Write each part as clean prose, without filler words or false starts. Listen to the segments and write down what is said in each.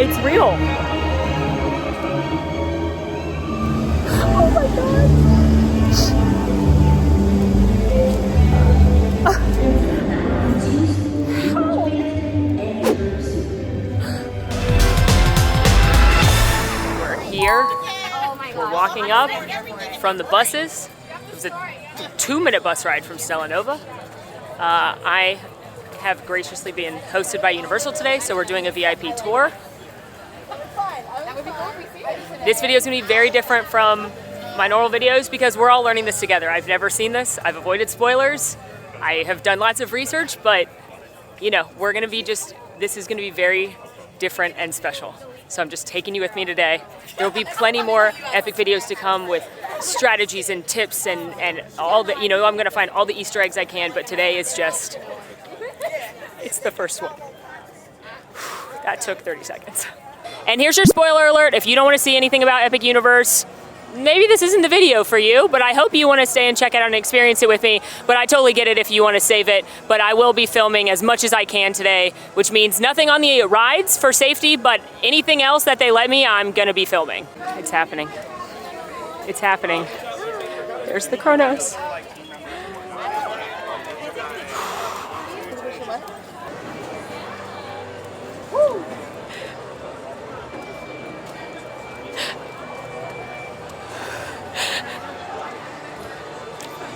It's real. Oh my god. We're here. We're walking up from the buses. It was a 2-minute bus ride from Stella Nova. I have graciously been hosted by Universal today, so we're doing a VIP tour. This video is going to be very different from my normal videos because we're all learning this together. I've never seen this. I've avoided spoilers. I have done lots of research, but you know, this is going to be very different and special. So I'm just taking you with me today. There will be plenty more epic videos to come with strategies and tips and all the, you know, I'm going to find all the Easter eggs I can, but today is just, it's the first one. That took 30 seconds. And here's your spoiler alert. If you don't want to see anything about Epic Universe, maybe this isn't the video for you, but I hope you want to stay and check it out and experience it with me. But I totally get it if you want to save it. But I will be filming as much as I can today, which means nothing on the rides for safety, but anything else that they let me, I'm going to be filming. It's happening. It's happening. There's the Kronos.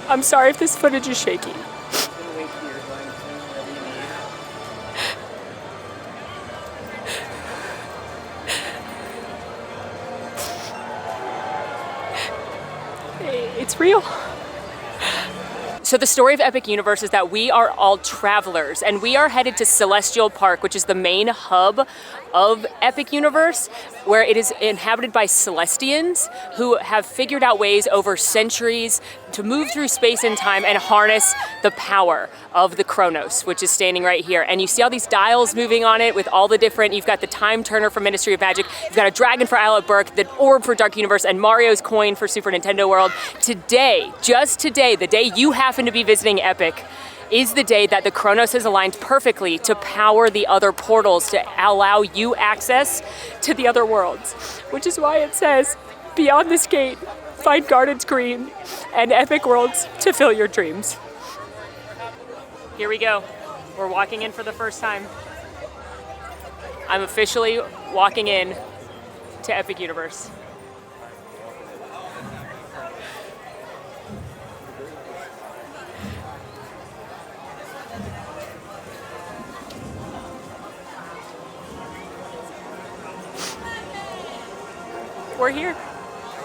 I'm sorry if this footage is shaky. It's real. So the story of Epic Universe is that we are all travelers and we are headed to Celestial Park, which is the main hub of Epic Universe, where it is inhabited by Celestians who have figured out ways over centuries to move through space and time and harness the power of the Kronos, which is standing right here. And you see all these dials moving on it with all the different, you've got the Time Turner for Ministry of Magic, you've got a dragon for Isle of Berk, the orb for Dark Universe, and Mario's coin for Super Nintendo World. Today, just today, the day you happen to be visiting Epic, is the day that the Kronos has aligned perfectly to power the other portals to allow you access to the other worlds, which is why it says, beyond this gate, find Gardens Green and epic worlds to fill your dreams. Here we go. We're walking in for the first time. I'm officially walking in to Epic Universe. We're here.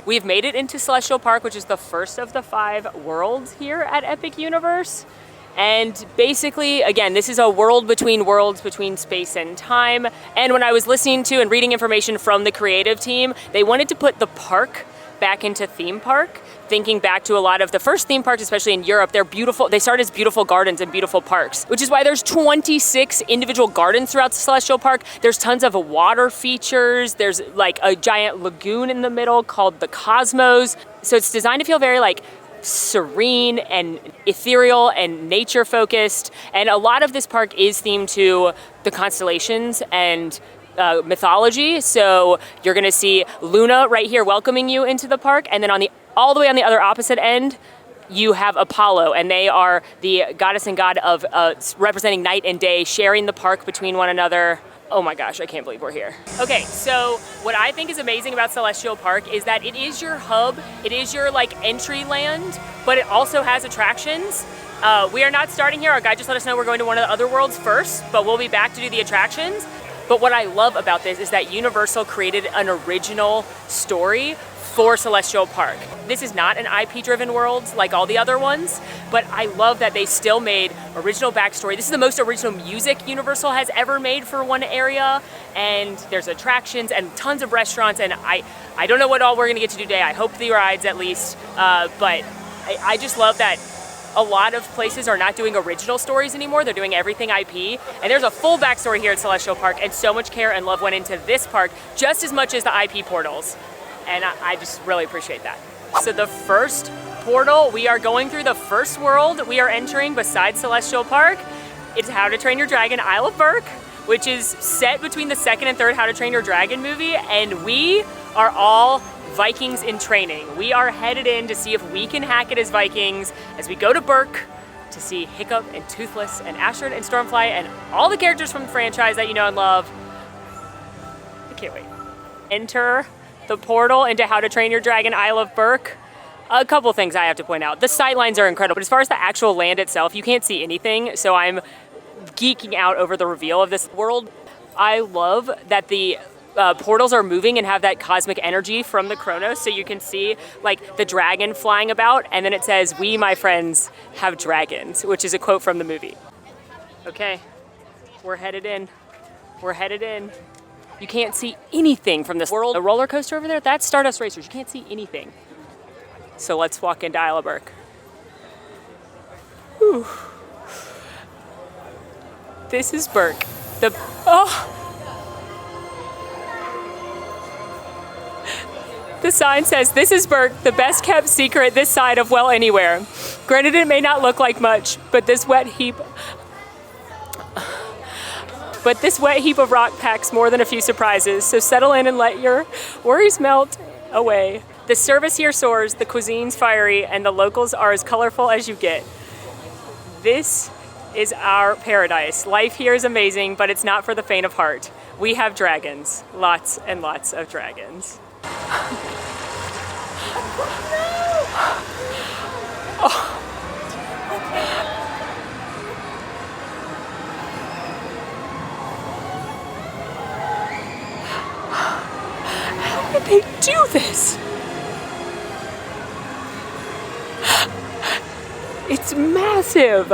We've made it into Celestial Park, which is the first of the 5 worlds here at Epic Universe. And basically, again, this is a world between worlds, between space and time. And when I was listening to and reading information from the creative team, they wanted to put the park back into theme park, thinking back to a lot of the first theme parks, especially in Europe. They're beautiful. They started as beautiful gardens and beautiful parks, which is why there's 26 individual gardens throughout the Celestial Park. There's tons of water features. There's like a giant lagoon in the middle called the Cosmos. So it's designed to feel very like serene and ethereal and nature focused. And a lot of this park is themed to the constellations and mythology. So you're gonna see Luna right here welcoming you into the park, and then all the way on the other opposite end, you have Apollo, and they are the goddess and god of representing night and day, sharing the park between one another. Oh my gosh, I can't believe we're here. Okay, so what I think is amazing about Celestial Park is that it is your hub, it is your like entry land, but it also has attractions. We are not starting here. Our guide just let us know we're going to one of the other worlds first, but we'll be back to do the attractions. But what I love about this is that Universal created an original story for Celestial Park. This is not an IP-driven world like all the other ones, but I love that they still made original backstory. This is the most original music Universal has ever made for one area, and there's attractions and tons of restaurants, and I don't know what all we're gonna get to do today. I hope the rides at least, but I just love that a lot of places are not doing original stories anymore. They're doing everything IP. And there's a full backstory here at Celestial Park, and so much care and love went into this park, just as much as the IP portals. And I just really appreciate that. So the first portal, we are going through the first world we are entering besides Celestial Park. It's How to Train Your Dragon Isle of Berk, which is set between the second and third How to Train Your Dragon movie, and we are all Vikings in training. We are headed in to see if we can hack it as Vikings as we go to Berk to see Hiccup and Toothless and Astrid and Stormfly and all the characters from the franchise that you know and love. I can't wait. Enter the portal into How to Train Your Dragon Isle of Berk. A couple things I have to point out. The sightlines are incredible, but as far as the actual land itself, you can't see anything, so I'm geeking out over the reveal of this world. I love that the portals are moving and have that cosmic energy from the Chronos, so you can see like the dragon flying about, and then it says, "We, my friends, have dragons," which is a quote from the movie. Okay, we're headed in. We're headed in. You can't see anything from this world. The roller coaster over there, that's Stardust Racers. You can't see anything. So let's walk into Isle of Berk. Whew. This is Berk. The sign says, "This is Berk, the best kept secret this side of well anywhere. Granted, it may not look like much, but this wet heap of rock packs more than a few surprises, so settle in and let your worries melt away. The service here soars, the cuisine's fiery, and the locals are as colorful as you get. This is our paradise. Life here is amazing, but it's not for the faint of heart. We have dragons, lots and lots of dragons." Oh. How did they do this? It's massive.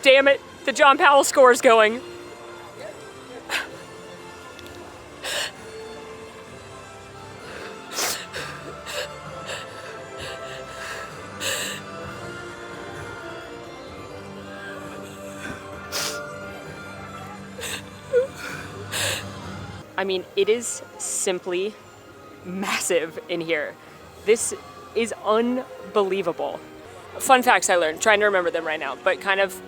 Damn it, the John Powell score is going. I mean, it is simply massive in here. This is unbelievable. Fun facts I learned, trying to remember them right now, but kind of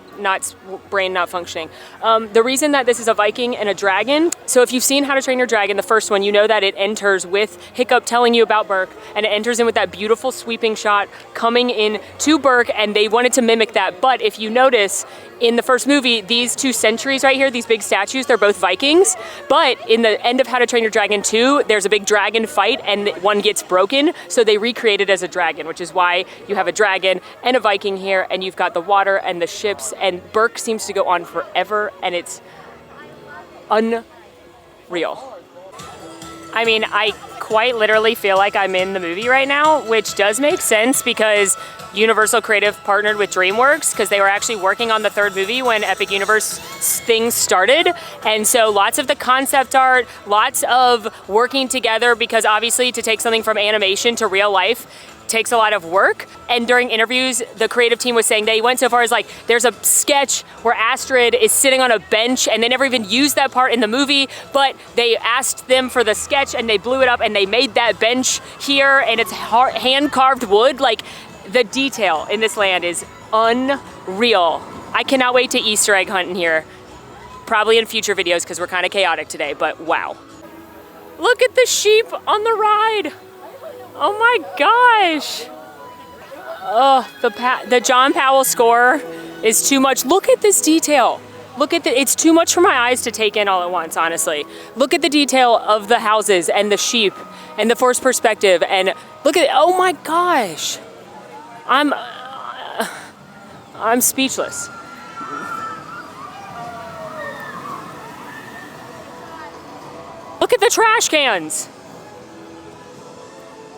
brain not functioning. The reason that this is a Viking and a dragon, so if you've seen How to Train Your Dragon, the first one, you know that it enters with Hiccup telling you about Berk, and it enters in with that beautiful sweeping shot coming in to Berk, and they wanted to mimic that. But if you notice, in the first movie, these two sentries right here, these big statues, they're both Vikings. But in the end of How to Train Your Dragon 2, there's a big dragon fight and one gets broken. So they recreate it as a dragon, which is why you have a dragon and a Viking here, and you've got the water and the ships, and Berk seems to go on forever, and it's unreal. I mean, I quite literally feel like I'm in the movie right now, which does make sense because Universal Creative partnered with DreamWorks because they were actually working on the third movie when Epic Universe things started. And so lots of the concept art, lots of working together, because obviously to take something from animation to real life takes a lot of work. And during interviews, the creative team was saying they went so far as like, there's a sketch where Astrid is sitting on a bench, and they never even used that part in the movie, but they asked them for the sketch and they blew it up and they made that bench here, and it's hand-carved wood. Like, the detail in this land is unreal. I cannot wait to Easter egg hunt in here. Probably in future videos because we're kind of chaotic today, but wow. Look at the sheep on the ride. Oh my gosh. Oh, the John Powell score is too much. Look at this detail. It's too much for my eyes to take in all at once, honestly. Look at the detail of the houses and the sheep and the forced perspective, and look at it. Oh my gosh. I'm speechless. Look at the trash cans.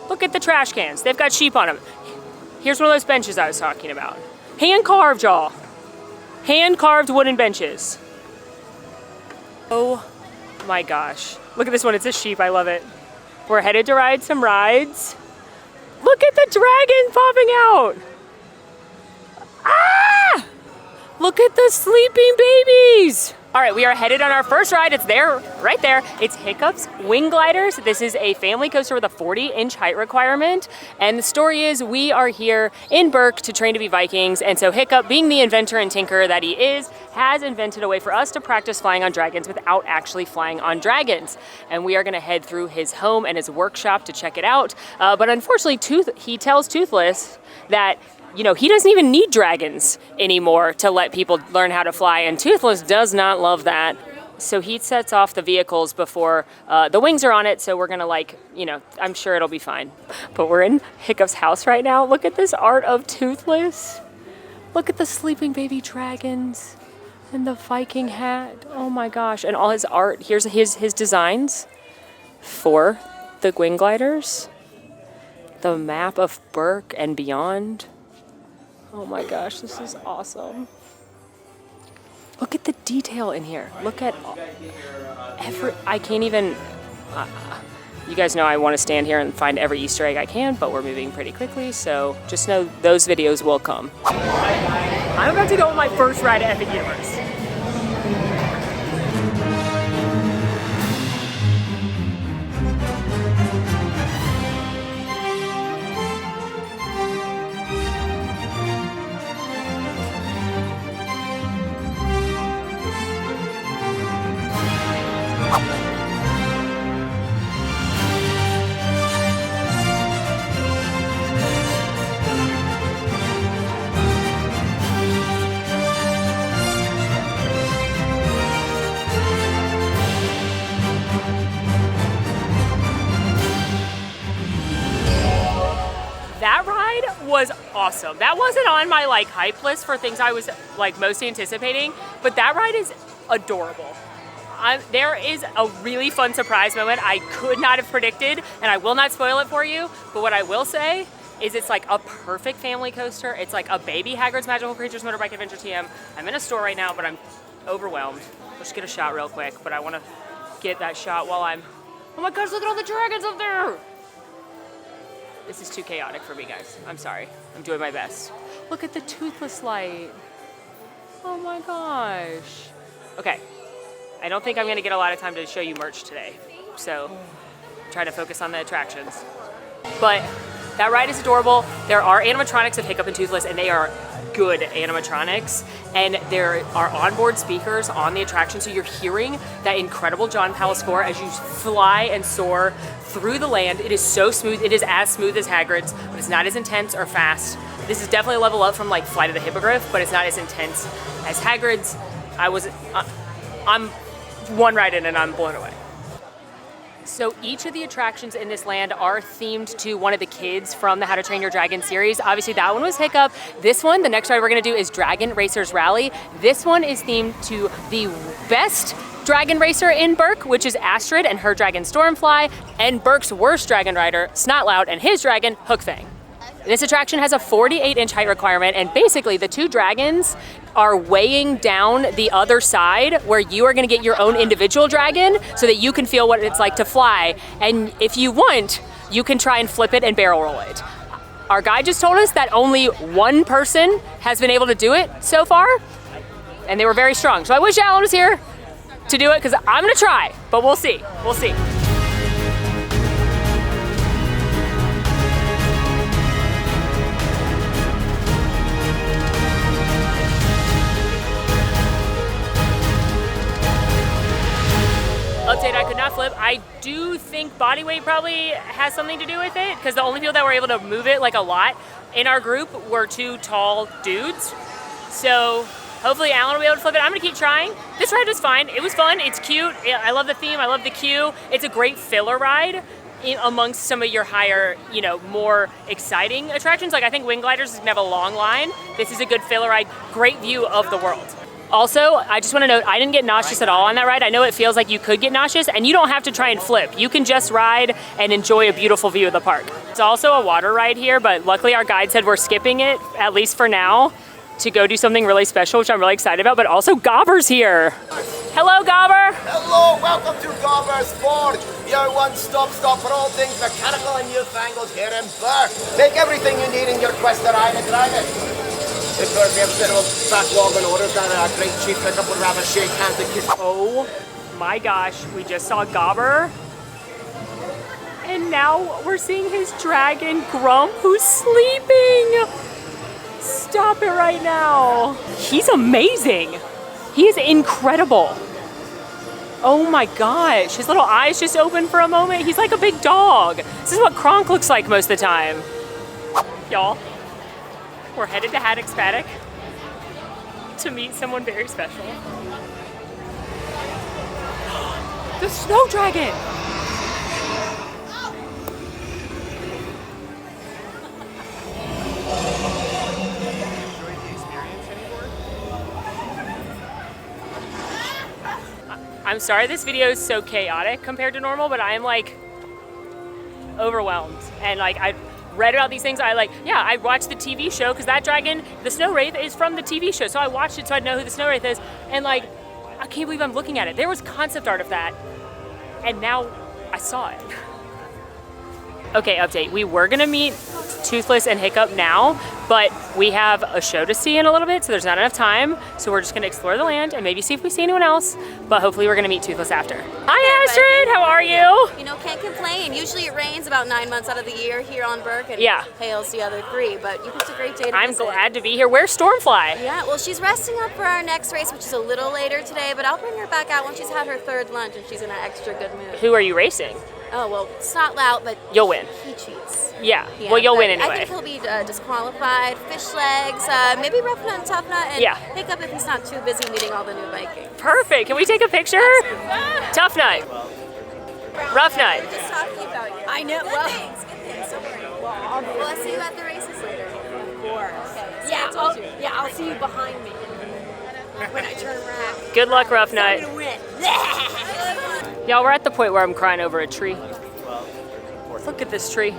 Look at the trash cans. They've got sheep on them. Here's one of those benches I was talking about. Hand-carved, y'all. Hand-carved wooden benches. Oh my gosh. Look at this one. It's a sheep. I love it. We're headed to ride some rides. Look at the dragon popping out. Ah! Look at the sleeping babies. All right, we are headed on our first ride. It's there, right there. It's Hiccup's Wing Gliders. This is a family coaster with a 40-inch height requirement. And the story is we are here in Berk to train to be Vikings. And so Hiccup, being the inventor and tinkerer that he is, has invented a way for us to practice flying on dragons without actually flying on dragons. And we are gonna head through his home and his workshop to check it out. But unfortunately, he tells Toothless that he doesn't even need dragons anymore to let people learn how to fly, and Toothless does not love that. So he sets off the vehicles before the wings are on it, so we're gonna I'm sure it'll be fine. But we're in Hiccup's house right now. Look at this art of Toothless. Look at the sleeping baby dragons and the Viking hat. Oh my gosh, and all his art. Here's his designs for the Wing Gliders. The map of Berk and beyond. Oh my gosh, this is awesome. Look at the detail in here. Look at I can't even, you guys know I want to stand here and find every Easter egg I can, but we're moving pretty quickly, so just know those videos will come. I'm about to go on my first ride at Epic Universe. That ride was awesome. That wasn't on my hype list for things I was most anticipating, but that ride is adorable. There is a really fun surprise moment I could not have predicted, and I will not spoil it for you, but what I will say is it's a perfect family coaster. It's like a baby Hagrid's Magical Creatures Motorbike Adventure TM. I'm in a store right now, but I'm overwhelmed. Let's get a shot real quick, but I want to get that shot while I'm, oh my gosh, look at all the dragons up there. This is too chaotic for me, guys. I'm sorry. I'm doing my best. Look at the Toothless light. Oh my gosh. Okay. I don't think I'm going to get a lot of time to show you merch today. So, try to focus on the attractions. But that ride is adorable. There are animatronics of Hiccup and Toothless, and they are good animatronics. And there are onboard speakers on the attraction, so you're hearing that incredible John Powell score as you fly and soar through the land. It is so smooth. It is as smooth as Hagrid's, but it's not as intense or fast. This is definitely a level up from Flight of the Hippogriff, but it's not as intense as Hagrid's. I'm one ride in and I'm blown away. So each of the attractions in this land are themed to one of the kids from the How to Train Your Dragon series. Obviously that one was Hiccup. This one, the next ride we're gonna do is Dragon Racers Rally. This one is themed to the best dragon racer in Berk, which is Astrid and her dragon Stormfly, and Berk's worst dragon rider, Snotlout, and his dragon, Hookfang. This attraction has a 48-inch height requirement, and basically the two dragons are weighing down the other side where you are gonna get your own individual dragon so that you can feel what it's like to fly. And if you want, you can try and flip it and barrel roll it. Our guide just told us that only one person has been able to do it so far, and they were very strong. So I wish Alan was here to do it, because I'm gonna try, but we'll see, we'll see. Update, I could not flip. I do think body weight probably has something to do with it, because the only people that were able to move it a lot in our group were two tall dudes. So hopefully Alan will be able to flip it. I'm gonna keep trying. This ride was fine. It was fun, it's cute. I love the theme, I love the queue. It's a great filler ride amongst some of your higher, more exciting attractions. I think Wing Gliders is gonna have a long line. This is a good filler ride, great view of the world. Also, I just want to note, I didn't get nauseous at all on that ride. I know it feels like you could get nauseous, and you don't have to try and flip. You can just ride and enjoy a beautiful view of the park. It's also a water ride here, but luckily our guide said we're skipping it, at least for now, to go do something really special, which I'm really excited about, but also Gobber's here. Hello, Gobber. Hello, welcome to Gobber's Forge, your one-stop shop for all things mechanical and newfangled here in Berk. Take everything you need in your quest to ride it, drive it. In Berk, we have a bit of a backlog in orders that our great chief Hiccup would rather shake hands and kiss. Oh my gosh, we just saw Gobber. And now we're seeing his dragon Grump, who's sleeping. Stop it right now. He's amazing. He is incredible. Oh my gosh, his little eyes just opened for a moment. He's like a big dog. This is what Kronk looks like most of the time. Y'all, we're headed to Haddock's Paddock to meet someone very special. The snow dragon. I'm sorry this video is so chaotic compared to normal, but I am like overwhelmed. And like I read about these things. I watched the TV show because that dragon, the Snow Wraith, is from the TV show. So I watched it so I'd know who the Snow Wraith is. And like, I can't believe I'm looking at it. There was concept art of that. And now I saw it. Okay, update. We were gonna meet Toothless and Hiccup now, but we have a show to see in a little bit, so there's not enough time. So we're just gonna explore the land and maybe see if we see anyone else, but hopefully we're gonna meet Toothless after. Hi Astrid, how are you? You know, can't complain. Usually it rains about 9 months out of the year here on Berk and hails the other 3, but you picked a great day to I'm visit. glad to be here. Where's Stormfly? Yeah, well, she's resting up for our next race, which is a little later today, but I'll bring her back out when she's had her 3rd lunch and she's in an extra good mood. Who are you racing? Oh, well, it's not loud, but you'll win. He cheats. Yeah, well, you'll win anyway. I think he'll be disqualified. Fish legs, maybe Rough Nut and Tough Nut, and Hiccup if he's not too busy meeting all the new Vikings. Perfect. Can we take a picture? Tough Nut. Rough Nut. We're just talking about you. I know. Good things. Don't worry. Well, I'll see you at the races later. Of course. Okay. Yeah, I'll see you behind me when I turn around. Good luck, Rough Nut. I'm gonna win. Y'all, we're at the point where I'm crying over a tree. Look at this tree.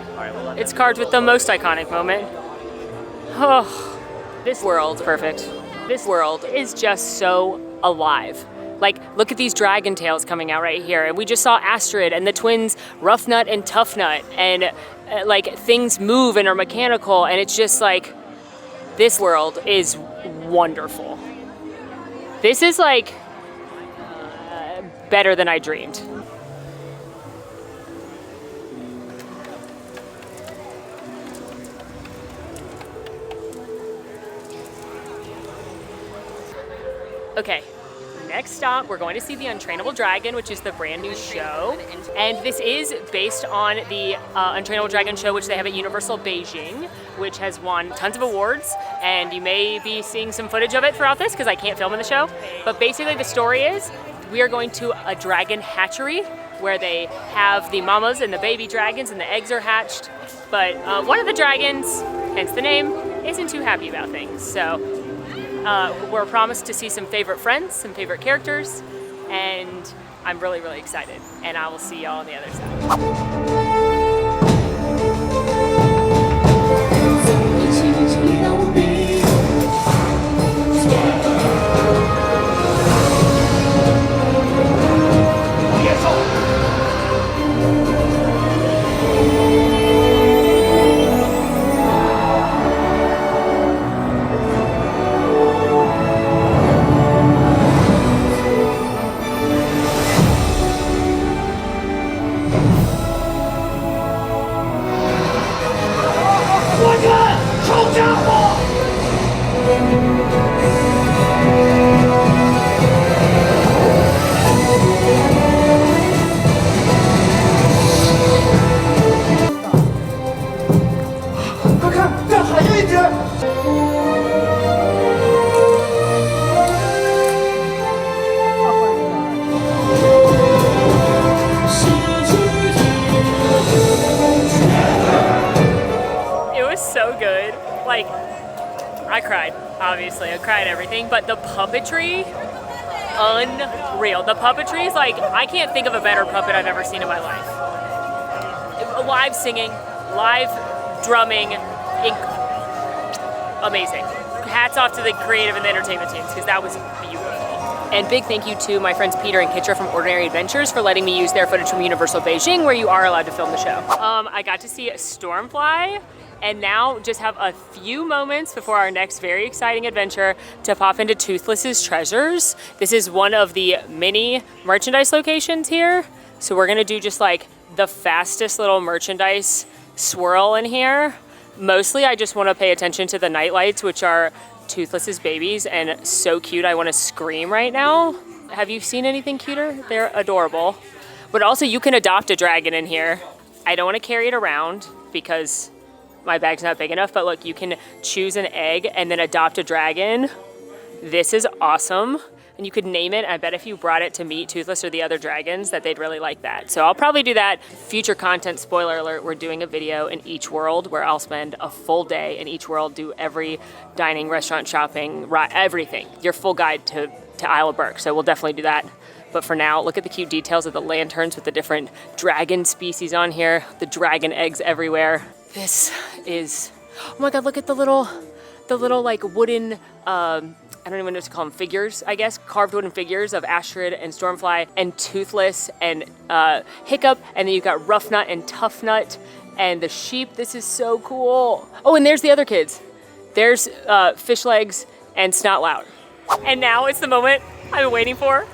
It's carved with the most iconic moment. Oh, this world's perfect. This world is just so alive. Like, look at these dragon tails coming out right here. And we just saw Astrid and the twins Rough Nut and Tough Nut. And like, things move and are mechanical. And it's just like, this world is wonderful. This is like, better than I dreamed. Okay, next stop, we're going to see the Untrainable Dragon, which is the brand new show. And this is based on the Untrainable Dragon show, which they have at Universal Beijing, which has won tons of awards. And you may be seeing some footage of it throughout this because I can't film in the show. But basically the story is, we are going to a dragon hatchery where they have the mamas and the baby dragons and the eggs are hatched. But one of the dragons, hence the name, isn't too happy about things. So we're promised to see some favorite friends, some favorite characters, and I'm really, really excited. And I will see y'all on the other side. Like, I cried, obviously. I cried everything, but the puppetry, unreal. The puppetry is like, I can't think of a better puppet I've ever seen in my life. Live singing, live drumming, amazing. Hats off to the creative and the entertainment teams, because that was beautiful. And big thank you to my friends Peter and Kitra from Ordinary Adventures for letting me use their footage from Universal Beijing, where you are allowed to film the show. I got to see Stormfly, And now just have a few moments before our next very exciting adventure to pop into Toothless's Treasures. This is one of the mini merchandise locations here. So we're gonna do just like the fastest little merchandise swirl in here. Mostly I just wanna pay attention to the night lights, which are Toothless's babies and so cute. I wanna scream right now. Have you seen anything cuter? They're adorable. But also you can adopt a dragon in here. I don't wanna carry it around because my bag's not big enough, but look, you can choose an egg and then adopt a dragon. This is awesome. And you could name it. I bet if you brought it to meet Toothless or the other dragons that they'd really like that. So I'll probably do that. Future content, spoiler alert, we're doing a video in each world where I'll spend a full day in each world, do every dining, restaurant, shopping, everything. Your full guide to Isle of Berk. So we'll definitely do that. But for now, look at the cute details of the lanterns with the different dragon species on here, the dragon eggs everywhere. This is, oh my God, look at the little like wooden, I don't even know what to call them, figures, I guess, carved wooden figures of Astrid and Stormfly and Toothless and Hiccup. And then you've got Rough Nut and Tough Nut and the sheep. This is so cool. Oh, and there's the other kids. There's Fish Legs and Snot Loud. And now it's the moment I've been waiting for.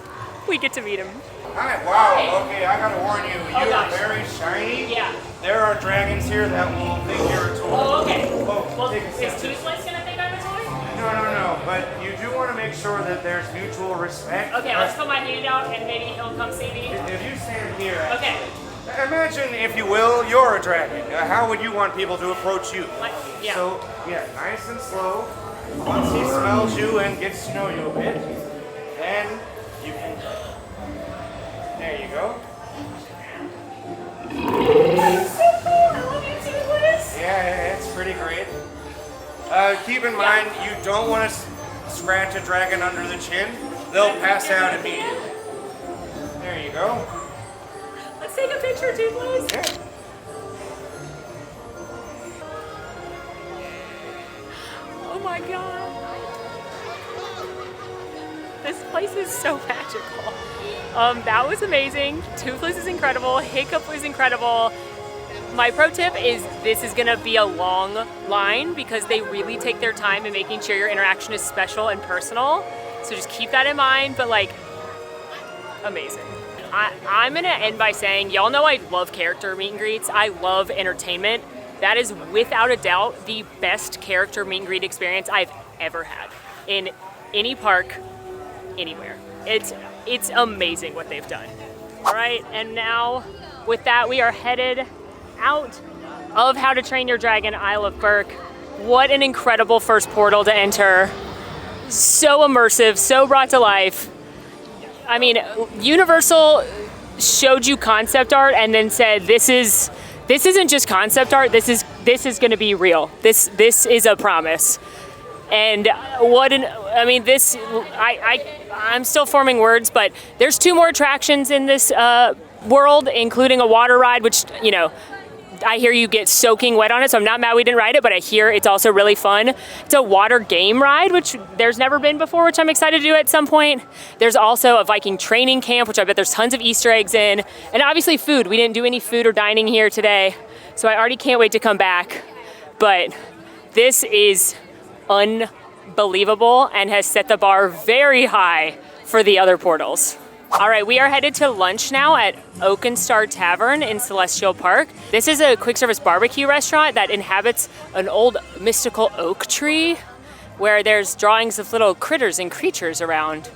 We get to meet him. Hi, wow, okay, I gotta warn you, you are gosh. very shiny. Yeah. There are dragons here that will think you're a toy. Oh, okay. Well, take a is step. Toothless gonna think I'm a toy? No, but you do want to make sure that there's mutual respect. Okay, let's put my hand out and maybe he'll come see me. If you stand here, Okay. imagine, if you will, you're a dragon. How would you want people to approach you? Yeah. So, yeah, nice and slow. Once he smells you and gets to know you a bit, then you can... There you go. That's so cool. I love you, Toothless. Yeah, it's pretty great. Keep in mind, you don't want to scratch a dragon under the chin. They'll pass out immediately. There you go. Let's take a picture, Toothless. Yeah. Oh my God. This place is so magical. That was amazing. Toothless is incredible. Hiccup was incredible. My pro tip is this is gonna be a long line because they really take their time in making sure your interaction is special and personal. So just keep that in mind, but like, amazing. I'm gonna end by saying, y'all know I love character meet and greets. I love entertainment. That is without a doubt the best character meet and greet experience I've ever had in any park, anywhere. It's amazing what they've done. All right, and now with that, we are headed out of How to Train Your Dragon Isle of Berk. What an incredible first portal to enter. So immersive, so brought to life. I mean, Universal showed you concept art and then said, this isn't just concept art, this is gonna be real. This is a promise. And I'm still forming words, but there's 2 more attractions in this world, including a water ride, which, you know, I hear you get soaking wet on it, so I'm not mad we didn't ride it, but I hear it's also really fun. It's a water game ride, which there's never been before, which I'm excited to do at some point. There's also a Viking training camp, which I bet there's tons of Easter eggs in. And obviously food. We didn't do any food or dining here today, so I already can't wait to come back. But this is unbelievable and has set the bar very high for the other portals. All right, we are headed to lunch now at Oakenstar Tavern in Celestial Park. This is a quick service barbecue restaurant that inhabits an old mystical oak tree where there's drawings of little critters and creatures around.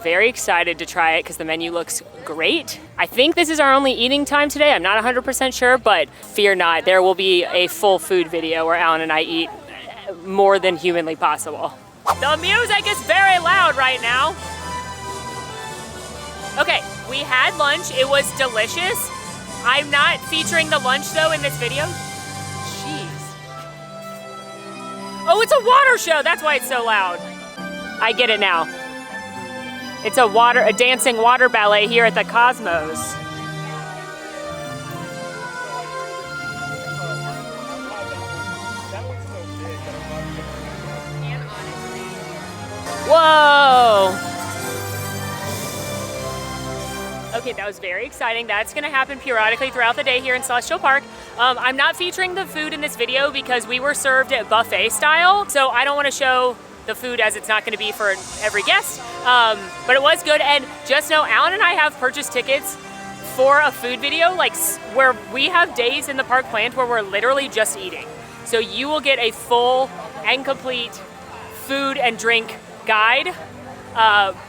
Very excited to try it because the menu looks great. I think this is our only eating time today. I'm not 100% sure, but fear not, there will be a full food video where Alan and I eat more than humanly possible. The music is very loud right now. Okay, we had lunch. It was delicious. I'm not featuring the lunch though in this video. Jeez. Oh, it's a water show. That's why it's so loud. I get it now. It's a dancing water ballet here at the Cosmos. Whoa. Okay, that was very exciting. That's gonna happen periodically throughout the day here in Celestial Park. I'm not featuring the food in this video because we were served at buffet style, so I don't wanna show the food as it's not gonna be for every guest, but it was good. And just know, Alan and I have purchased tickets for a food video, like where we have days in the park planned where we're literally just eating. So you will get a full and complete food and drink guide,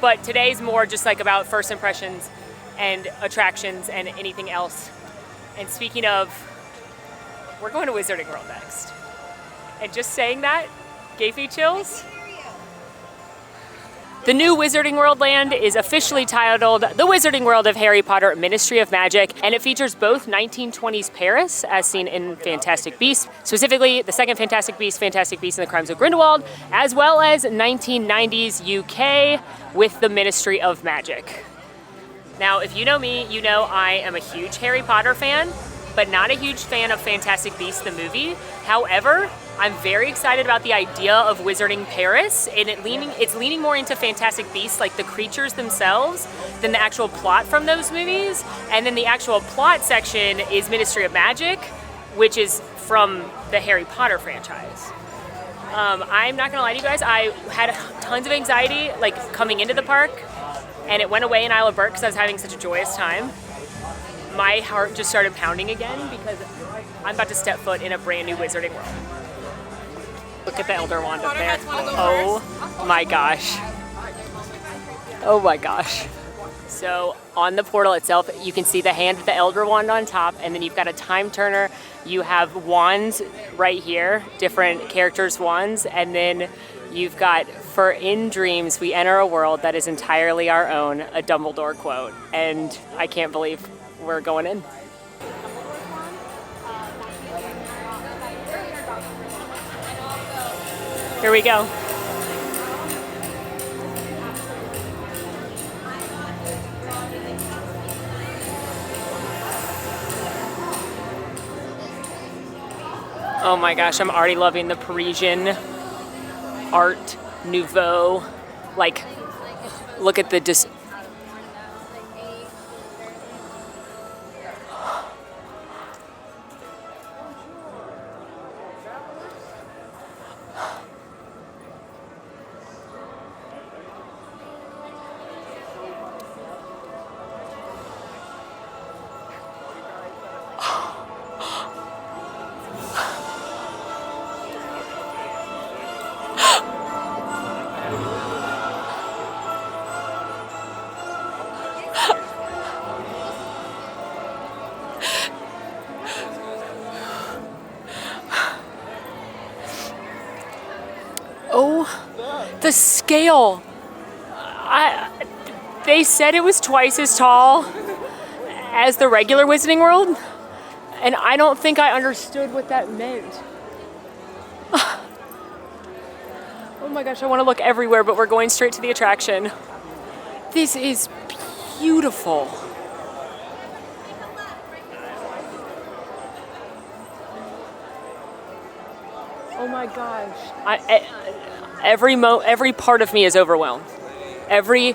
but today's more just like about first impressions and attractions and anything else. And speaking of, we're going to Wizarding World next. And just saying that gave me chills. The new Wizarding World land is officially titled The Wizarding World of Harry Potter Ministry of Magic, and it features both 1920s Paris, as seen in Fantastic Beasts, specifically the second Fantastic Beast and the Crimes of Grindelwald, as well as 1990s UK with the Ministry of Magic. Now, if you know me, you know I am a huge Harry Potter fan, but not a huge fan of Fantastic Beasts the movie. However, I'm very excited about the idea of Wizarding Paris, and it's leaning more into Fantastic Beasts, like the creatures themselves, than the actual plot from those movies. And then the actual plot section is Ministry of Magic, which is from the Harry Potter franchise. I'm not gonna lie to you guys, I had tons of anxiety like coming into the park, and it went away in Isle of Berk because I was having such a joyous time. My heart just started pounding again because I'm about to step foot in a brand new Wizarding World. Look at the Elder Wand up there. Oh my gosh. Oh my gosh. So on the portal itself, you can see the hand of the Elder Wand on top, and then you've got a time turner. You have wands right here, different characters' wands, and then you've got, for in dreams, we enter a world that is entirely our own, a Dumbledore quote, and I can't believe we're going in. Here we go. Oh my gosh, I'm already loving the Parisian Art Nouveau. Like, look at the the scale. They said it was twice as tall as the regular Wizarding World, and I don't think I understood what that meant. Oh my gosh, I want to look everywhere, but we're going straight to the attraction. This is beautiful. Oh my gosh. Every part of me is overwhelmed. Every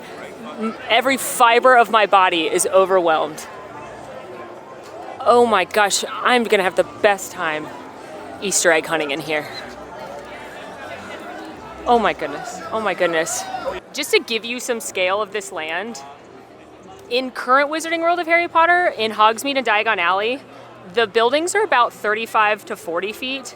fiber of my body is overwhelmed. Oh my gosh, I'm gonna have the best time Easter egg hunting in here. Oh my goodness, oh my goodness. Just to give you some scale of this land, in current Wizarding World of Harry Potter, in Hogsmeade and Diagon Alley, the buildings are about 35 to 40 feet.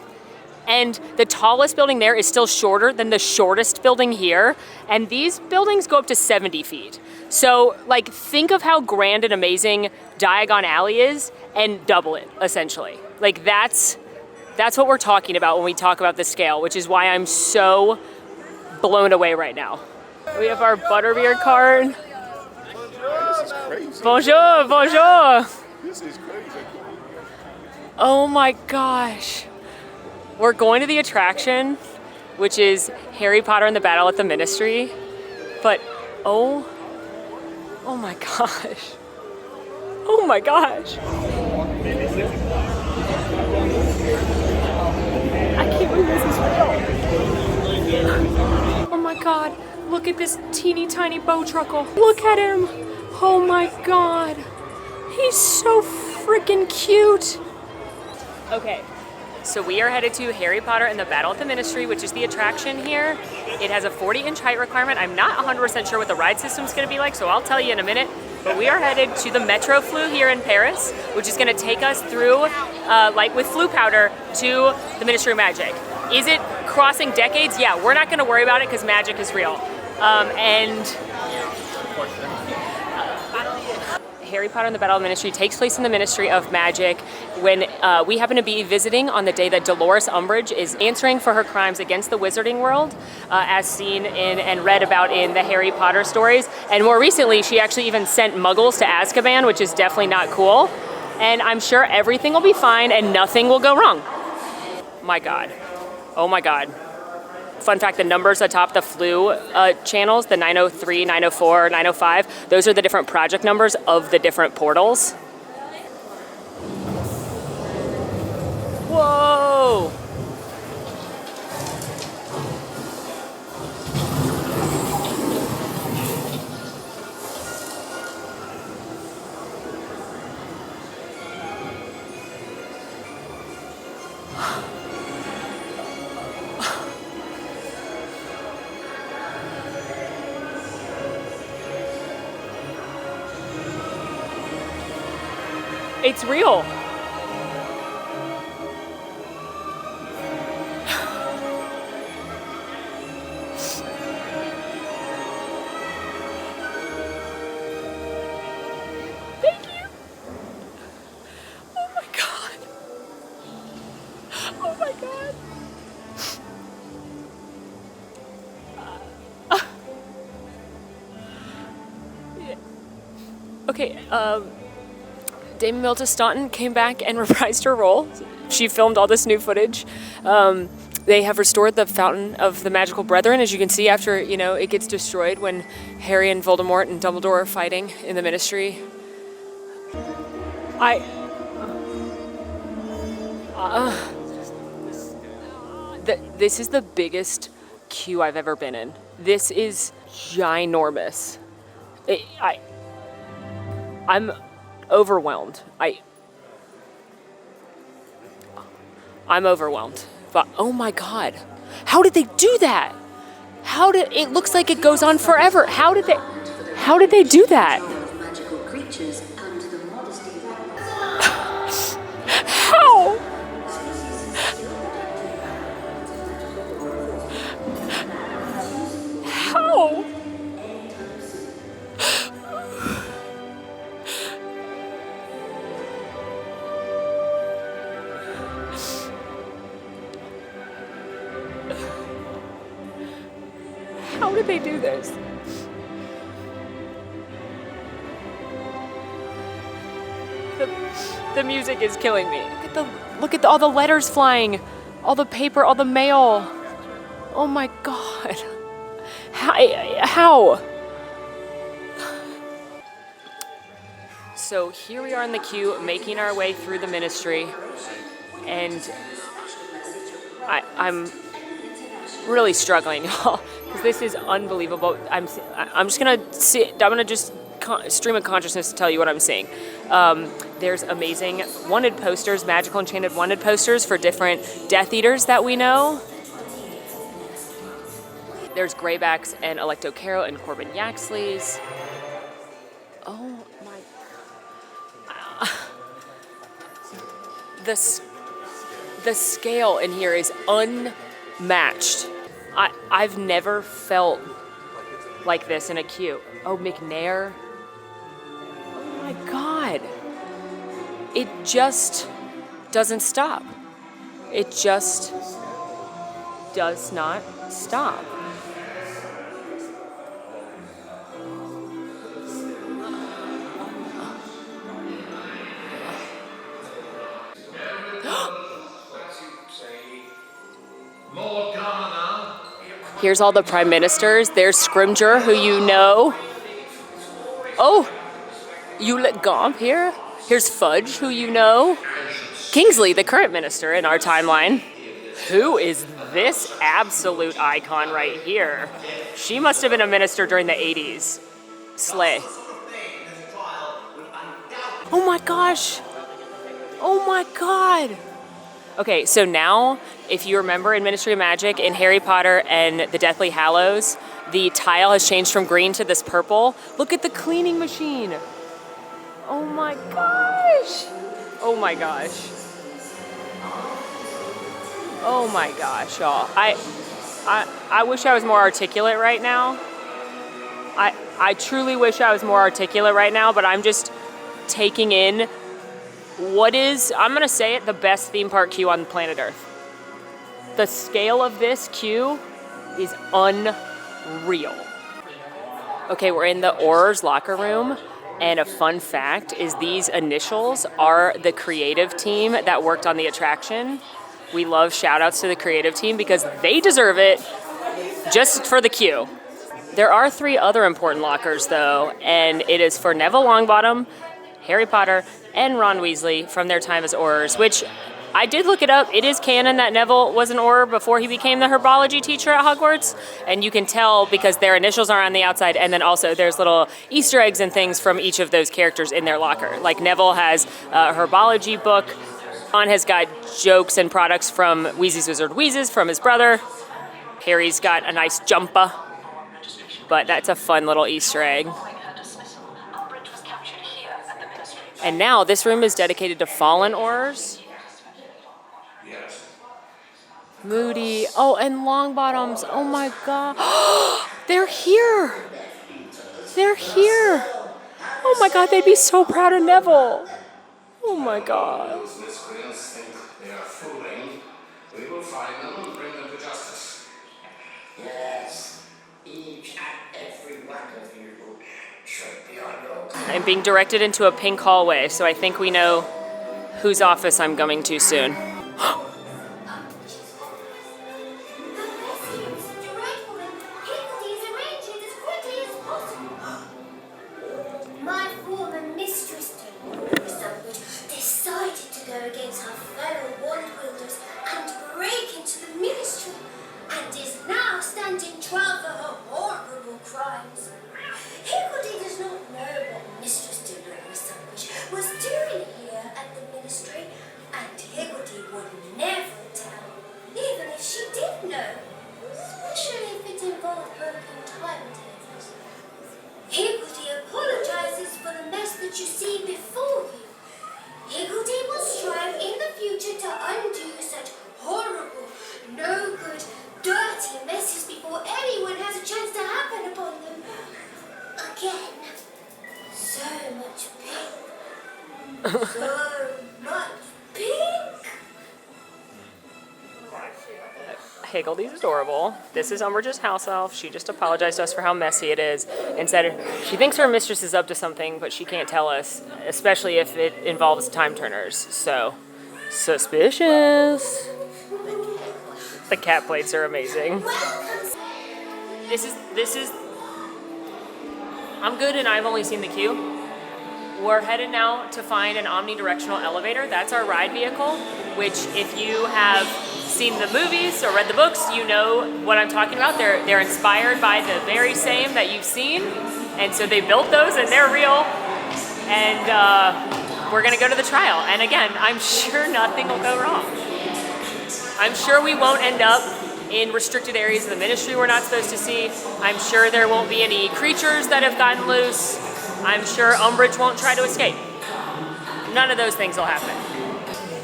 And the tallest building there is still shorter than the shortest building here. And these buildings go up to 70 feet. So, like, think of how grand and amazing Diagon Alley is and double it, essentially. Like, that's what we're talking about when we talk about the scale, which is why I'm so blown away right now. We have our butterbeer cart. This is crazy. Bonjour, bonjour. This is crazy. Oh my gosh. We're going to the attraction, which is Harry Potter and the Battle at the Ministry. But, oh my gosh. Oh my gosh. I can't believe this is real. Oh my God, look at this teeny tiny bow truckle. Look at him. Oh my god. He's so freaking cute. Okay, so we are headed to Harry Potter and the Battle at the Ministry, which is the attraction here. It has a 40-inch height requirement. I'm not 100% sure what the ride system's gonna be like, so I'll tell you in a minute. But we are headed to the Metro Flu here in Paris, which is gonna take us through, like with Flu Powder, to the Ministry of Magic. Is it crossing decades? Yeah, we're not gonna worry about it because magic is real. Harry Potter and the Battle of the Ministry takes place in the Ministry of Magic when we happen to be visiting on the day that Dolores Umbridge is answering for her crimes against the wizarding world, as seen in and read about in the Harry Potter stories. And more recently, she actually even sent muggles to Azkaban, which is definitely not cool. And I'm sure everything will be fine and nothing will go wrong. My God. Oh my God. Fun fact, the numbers atop the Flu channels, the 903, 904, 905, those are the different project numbers of the different portals. Whoa! It's real. Thank you. Oh my God. Oh my God. Yeah. Okay, Dame Imelda Staunton came back and reprised her role. She filmed all this new footage. They have restored the Fountain of the Magical Brethren, as you can see, after, you know, it gets destroyed when Harry and Voldemort and Dumbledore are fighting in the Ministry. This is the biggest queue I've ever been in. This is ginormous. I'm overwhelmed. I'm overwhelmed. But oh my God, how did they do that? It looks like it goes on forever. How did they do that? How? How? How did they do this? The music is killing me. Look at all the letters flying, all the paper, all the mail. Oh my God. How? So here we are in the queue, making our way through the Ministry, and I'm really struggling, y'all, because this is unbelievable. I'm gonna just stream of consciousness to tell you what I'm seeing. There's amazing wanted posters, magical enchanted wanted posters for different Death Eaters that we know. There's Greybacks and Electo Carroll and Corbin Yaxley's. Oh my! The scale in here is unmatched. I've never felt like this in a queue. Oh, McNair. Oh my God. It just doesn't stop. It just does not stop. Here's all the prime ministers. There's Scrimgeour, who you know. Oh, Hewlett Gomp here. Here's Fudge, who you know. Kingsley, the current minister in our timeline. Who is this absolute icon right here? She must have been a minister during the 80s. Slay. Oh my gosh. Oh my god. Okay, so now, if you remember in Ministry of Magic, in Harry Potter and the Deathly Hallows, the tile has changed from green to this purple. Look at the cleaning machine. Oh my gosh. Oh my gosh. Oh my gosh, y'all. I wish I was more articulate right now. I truly wish I was more articulate right now, but I'm just taking in what is, I'm gonna say it, the best theme park queue on planet Earth. The scale of this queue is unreal. Okay, we're in the Aurors locker room, and a fun fact is these initials are the creative team that worked on the attraction. We love shout outs to the creative team because they deserve it just for the queue. There are 3 other important lockers though, and it is for Neville Longbottom, Harry Potter, and Ron Weasley from their time as Aurors, which I did look it up. It is canon that Neville was an Auror before he became the herbology teacher at Hogwarts, and you can tell because their initials are on the outside, and then also there's little Easter eggs and things from each of those characters in their locker. Like Neville has a herbology book. Ron has got jokes and products from Weasley's Wizard Wheezes from his brother. Harry's got a nice jumper, but that's a fun little Easter egg. And now this room is dedicated to fallen Aurors. Moody. Oh, and Longbottoms. Oh my god. They're here. They're here. Oh my god, they'd be so proud of Neville. Oh my god. Those miscreants think they are fooling. We will find them and bring them to justice. Yes, each and every one of you should be on your side. I'm being directed into a pink hallway, so I think we know whose office I'm going to soon. My former mistress decided to go against her fellow wand wielders and break into the ministry, and is now standing trial for her horrible crimes. Hiccup does not know what Mistress Deloris was doing here at the ministry, and Hiccup would never tell, even if she did know, especially if it involved broken timetables. Higgledy apologizes for the mess that you see before you. Higgledy will strive in the future to undo such horrible, no good, dirty messes before anyone has a chance to happen upon them. Again. So much pink. So much pink. Higgledy's adorable. This is Umbridge's house elf. She just apologized to us for how messy it is and said she thinks her mistress is up to something, but she can't tell us, especially if it involves time turners. So, suspicious. The cat plates are amazing. This is. I'm good, and I've only seen the queue. We're headed now to find an omnidirectional elevator. That's our ride vehicle, which if you have seen the movies or read the books, you know what I'm talking about. They're inspired by the very same that you've seen, and so they built those and they're real. And we're gonna go to the trial. And again, I'm sure nothing will go wrong. I'm sure we won't end up in restricted areas of the ministry we're not supposed to see. I'm sure there won't be any creatures that have gotten loose. I'm sure Umbridge won't try to escape. None of those things will happen.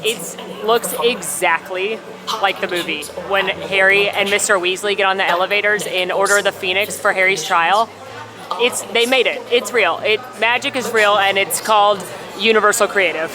It looks exactly like the movie when Harry and Mr. Weasley get on the elevators in Order of the Phoenix for Harry's trial. They made it. It's real. Magic is real, and it's called Universal Creative.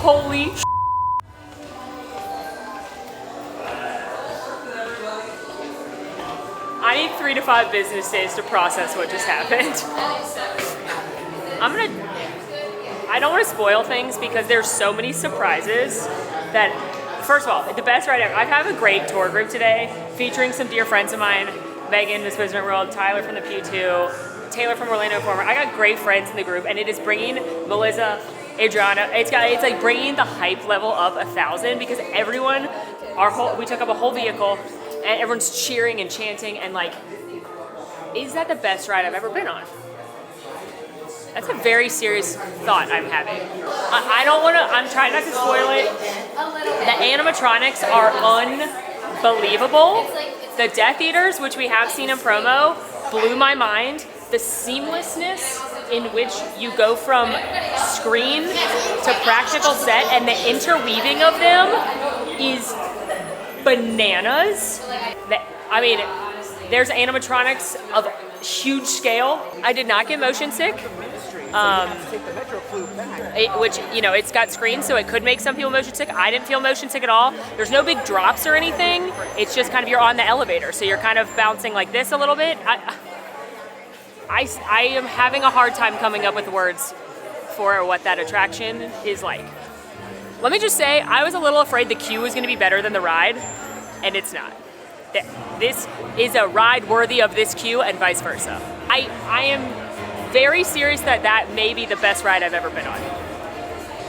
Holy sh**. I need 3 to 5 business days to process what just happened. I don't want to spoil things because there's so many surprises that, first of all, the best ride ever. I have a great tour group today featuring some dear friends of mine, Megan, Miss Wizard World, Tyler from the Pew 2, Taylor from Orlando Informer. I got great friends in the group, and it is bringing Melissa, Adriana. It's like bringing the hype level up 1,000 because everyone, we took up a whole vehicle, and everyone's cheering and chanting, and like, is that the best ride I've ever been on? That's a very serious thought I'm having. I don't want to, I'm trying not to spoil it. The animatronics are unbelievable. The Death Eaters, which we have seen in promo, blew my mind. The seamlessness in which you go from screen to practical set and the interweaving of them is bananas. I mean, there's animatronics of huge scale. I did not get motion sick. Which, you know, it's got screens, so it could make some people motion sick. I didn't feel motion sick at all. There's no big drops or anything. It's just kind of, you're on the elevator, so you're kind of bouncing like this a little bit. I am having a hard time coming up with words for what that attraction is like. Let me just say, I was a little afraid the queue was going to be better than the ride, and it's not. This is a ride worthy of this queue and vice versa. I am very serious that may be the best ride I've ever been on.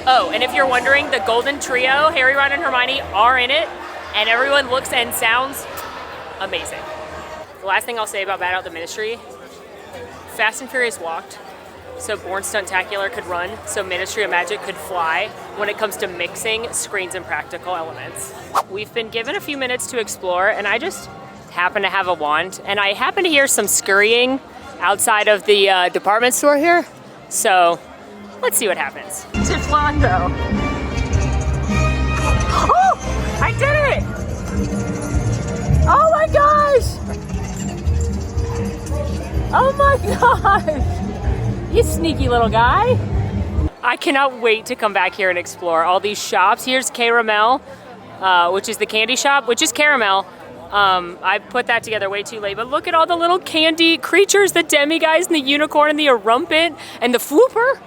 Oh, and if you're wondering, the Golden Trio, Harry, Ron, and Hermione, are in it, and everyone looks and sounds amazing. The last thing I'll say about Bat Out the Ministry, Fast and Furious walked, so Born Stuntacular could run, so Ministry of Magic could fly when it comes to mixing screens and practical elements. We've been given a few minutes to explore, and I just happen to have a wand, and I happen to hear some scurrying outside of the department store here, so let's see what happens. Tiflondo. Oh, I did it! Oh my gosh! Oh my gosh! You sneaky little guy. I cannot wait to come back here and explore all these shops. Here's Caramel, which is the candy shop, which is caramel. I put that together way too late, but look at all the little candy creatures, the demiguise and the unicorn and the erumpent and the flooper.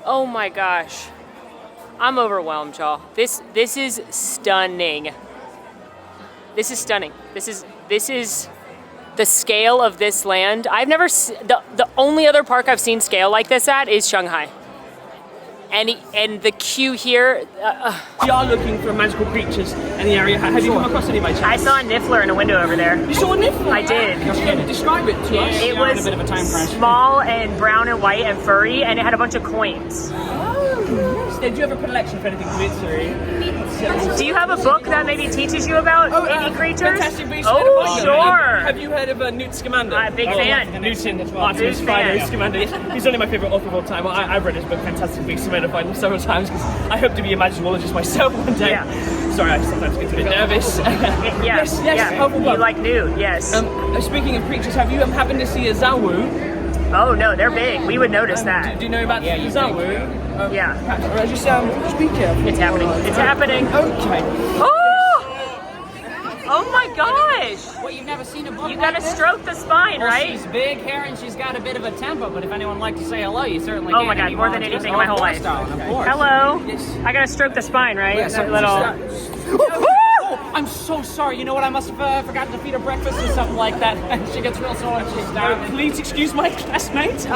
Oh my gosh. I'm overwhelmed, y'all. This is stunning. This is stunning. This is the scale of this land. I've never the only other park I've seen scale like this at is Shanghai. And the queue here. We are looking for magical creatures in the area. Have you come across any by chance? I saw a Niffler in a window over there. You saw a Niffler? I did. Could you describe it to us? It was a bit of a time crash. small and brown and white and furry, and it had a bunch of coins. Oh, did you ever put a lecture for anything glittery? Do you have a book that maybe teaches you about any creatures? Fantastic Beasts. Oh, sure. Have you heard of Newt Scamander? Big fan. Newton, Artemis Friday, Scamander. He's only my favourite author of all time. I've read his book, Fantastic Beasts. I've read him several times because I hope to be a magicologist myself one day. Yeah. Sorry, I sometimes get a bit nervous. Yes. Helpful book. You like Newt, yes. Speaking of creatures, have you happened to see a Zawu? Oh no, they're big. We would notice that. Do you know about the Zawu? Yeah. Just be careful. It's happening. It's happening. Okay. Oh my gosh! What, you've never seen a book You like gotta this? stroke the spine, Well, right? she's big hair and she's got a bit of a temper, but if anyone would like to say hello, you certainly Oh can. my God, Any more than volunteers? anything in my whole life. Darling, of course. Hello. I gotta stroke the spine, right? Yes, That little. I'm so sorry. You know what? I must have forgotten to feed her breakfast or something like that. And she gets real sore and she's starving. Please excuse my classmate.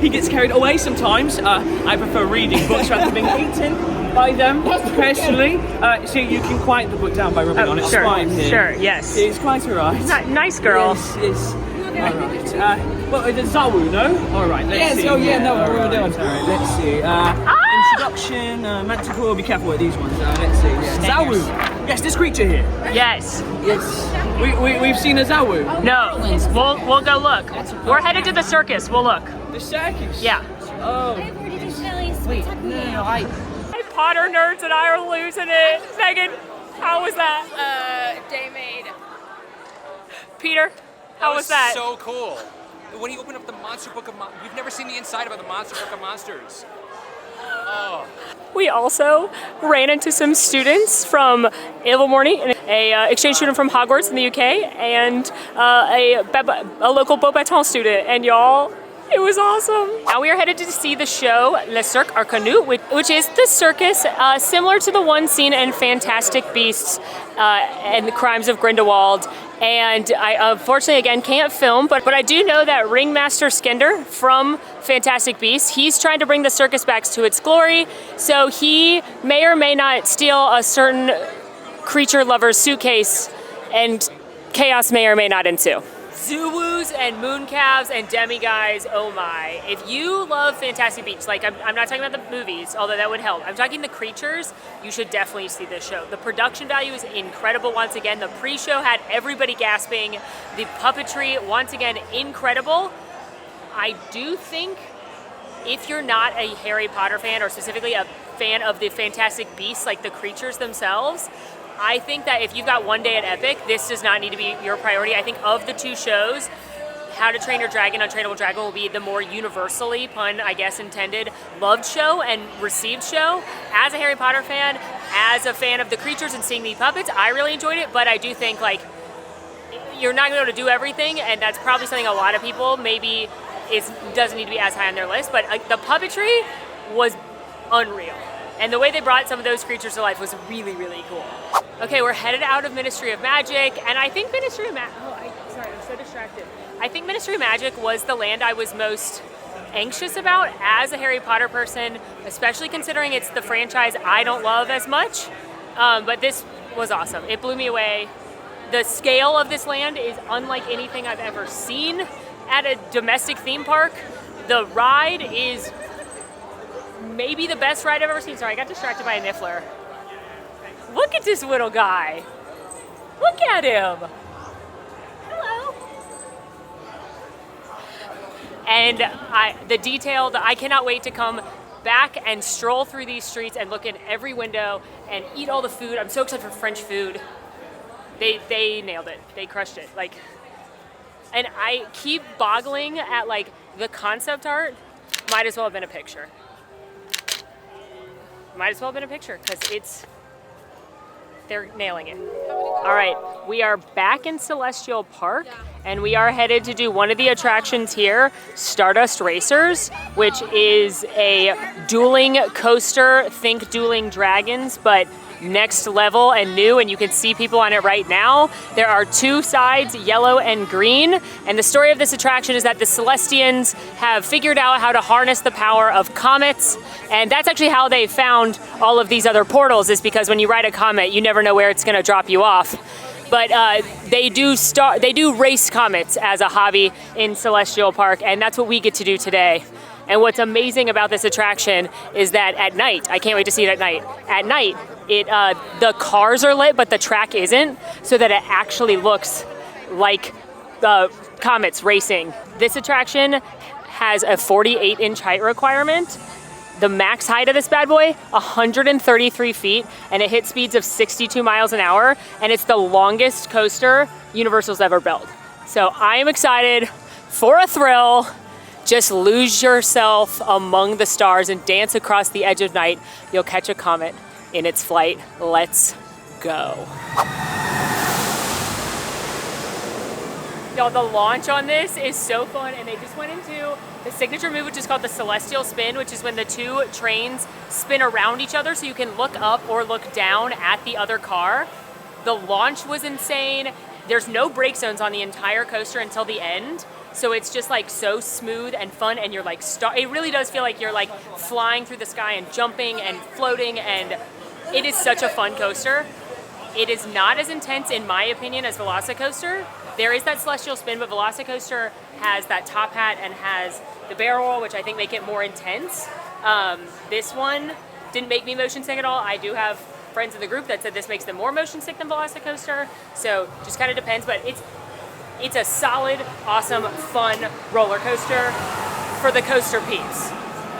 He gets carried away sometimes. I prefer reading books rather than being eaten by them personally. So you can quiet the book down by rubbing on its spine here. Sure, yes. It's quite alright. Nice girl. Yes. Alright. Well, the Zawu, no? Alright, let's see. Oh, yeah, no, what are we doing? Alright, let's see. Introduction, Manticore, be careful with these ones. Let's see. Zawu. Yes, this creature here. Yes. Yes. We've seen a Zawu. No. We'll go look. We're headed to the circus. We'll look. The circus? Yeah. Oh. Hey, Potter nerds and I are losing it. Megan, how was that? Day made. Peter, how was that? So cool. When you open up the Monster Book of Monsters, you've never seen the inside of the Monster Book of Monsters. Oh. We also ran into some students from Ilvermorny, a exchange student from Hogwarts in the UK, and a local Beaubaton student. And y'all, It was awesome. Now we are headed to see the show Le Cirque Arcanus, which is the circus similar to the one seen in Fantastic Beasts and the Crimes of Grindelwald. And I unfortunately, again, can't film, but I do know that Ringmaster Skender from Fantastic Beasts, he's trying to bring the circus back to its glory, so he may or may not steal a certain creature lover's suitcase, and chaos may or may not ensue. Zuwus and mooncalves and demiguys, oh my. If you love Fantastic Beasts, like I'm not talking about the movies, although that would help. I'm talking the creatures, you should definitely see this show. The production value is incredible once again. The pre-show had everybody gasping. The puppetry, once again, incredible. I do think if you're not a Harry Potter fan, or specifically a fan of the Fantastic Beasts, like the creatures themselves, I think that if you've got one day at Epic, this does not need to be your priority. I think of the two shows, How to Train Your Dragon, Untrainable Dragon will be the more universally, pun I guess intended, loved show and received show. As a Harry Potter fan, as a fan of the creatures and seeing the puppets, I really enjoyed it, but I do think like you're not going to be able to do everything, and that's probably something a lot of people maybe doesn't need to be as high on their list, but the puppetry was unreal. And the way they brought some of those creatures to life was really, really cool. Okay, we're headed out of Ministry of Magic, and I think Ministry of Magic, sorry, I'm so distracted. I think Ministry of Magic was the land I was most anxious about as a Harry Potter person, especially considering it's the franchise I don't love as much, but this was awesome. It blew me away. The scale of this land is unlike anything I've ever seen at a domestic theme park. The ride is maybe the best ride I've ever seen. Sorry, I got distracted by a niffler. Look at this little guy. Look at him. Hello. And I cannot wait to come back and stroll through these streets and look in every window and eat all the food. I'm so excited for French food. They nailed it. They crushed it. And I keep boggling at the concept art. Might as well have been a picture. Might as well have been a picture because they're nailing it. All right, we are back in Celestial Park, and we are headed to do one of the attractions here, Stardust Racers, which is a dueling coaster. Think Dueling Dragons, but next level and new, and you can see people on it right now. There are two sides, yellow and green, and the story of this attraction is that the Celestians have figured out how to harness the power of comets, and that's actually how they found all of these other portals, is because when you ride a comet, you never know where it's going to drop you off. But they do race comets as a hobby in Celestial Park, and that's what we get to do today. And what's amazing about this attraction is that at night, I can't wait to see it at night. At night, the cars are lit, but the track isn't, so that it actually looks like comets racing. This attraction has a 48-inch height requirement. The max height of this bad boy, 133 feet, and it hits speeds of 62 miles an hour, and it's the longest coaster Universal's ever built. So I am excited for a thrill. Just lose yourself among the stars and dance across the edge of night. You'll catch a comet in its flight. Let's go. Y'all, the launch on this is so fun, and they just went into the signature move, which is called the Celestial Spin, which is when the two trains spin around each other so you can look up or look down at the other car. The launch was insane. There's no brake zones on the entire coaster until the end. So it's just so smooth and fun, and you're it really does feel like you're flying through the sky and jumping and floating, and it is such a fun coaster. It is not as intense, in my opinion, as Velocicoaster. There is that Celestial Spin, but Velocicoaster has that top hat and has the barrel roll, which I think make it more intense. This one didn't make me motion sick at all. I do have friends in the group that said this makes them more motion sick than Velocicoaster, so just kind of depends, but it's a solid, awesome, fun roller coaster for the coaster peeps.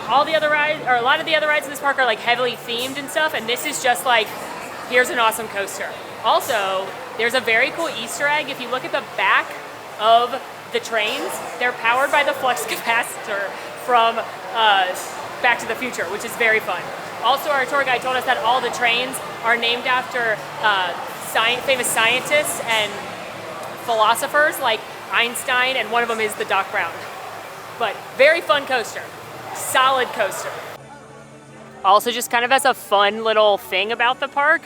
All the other rides, or a lot of the other rides in this park are heavily themed and stuff, and this is just here's an awesome coaster. Also, there's a very cool Easter egg. If you look at the back of the trains, they're powered by the flux capacitor from Back to the Future, which is very fun. Also, our tour guide told us that all the trains are named after famous scientists and philosophers like Einstein, and one of them is the Doc Brown. But very fun coaster. Solid coaster. Also, just kind of as a fun little thing about the park,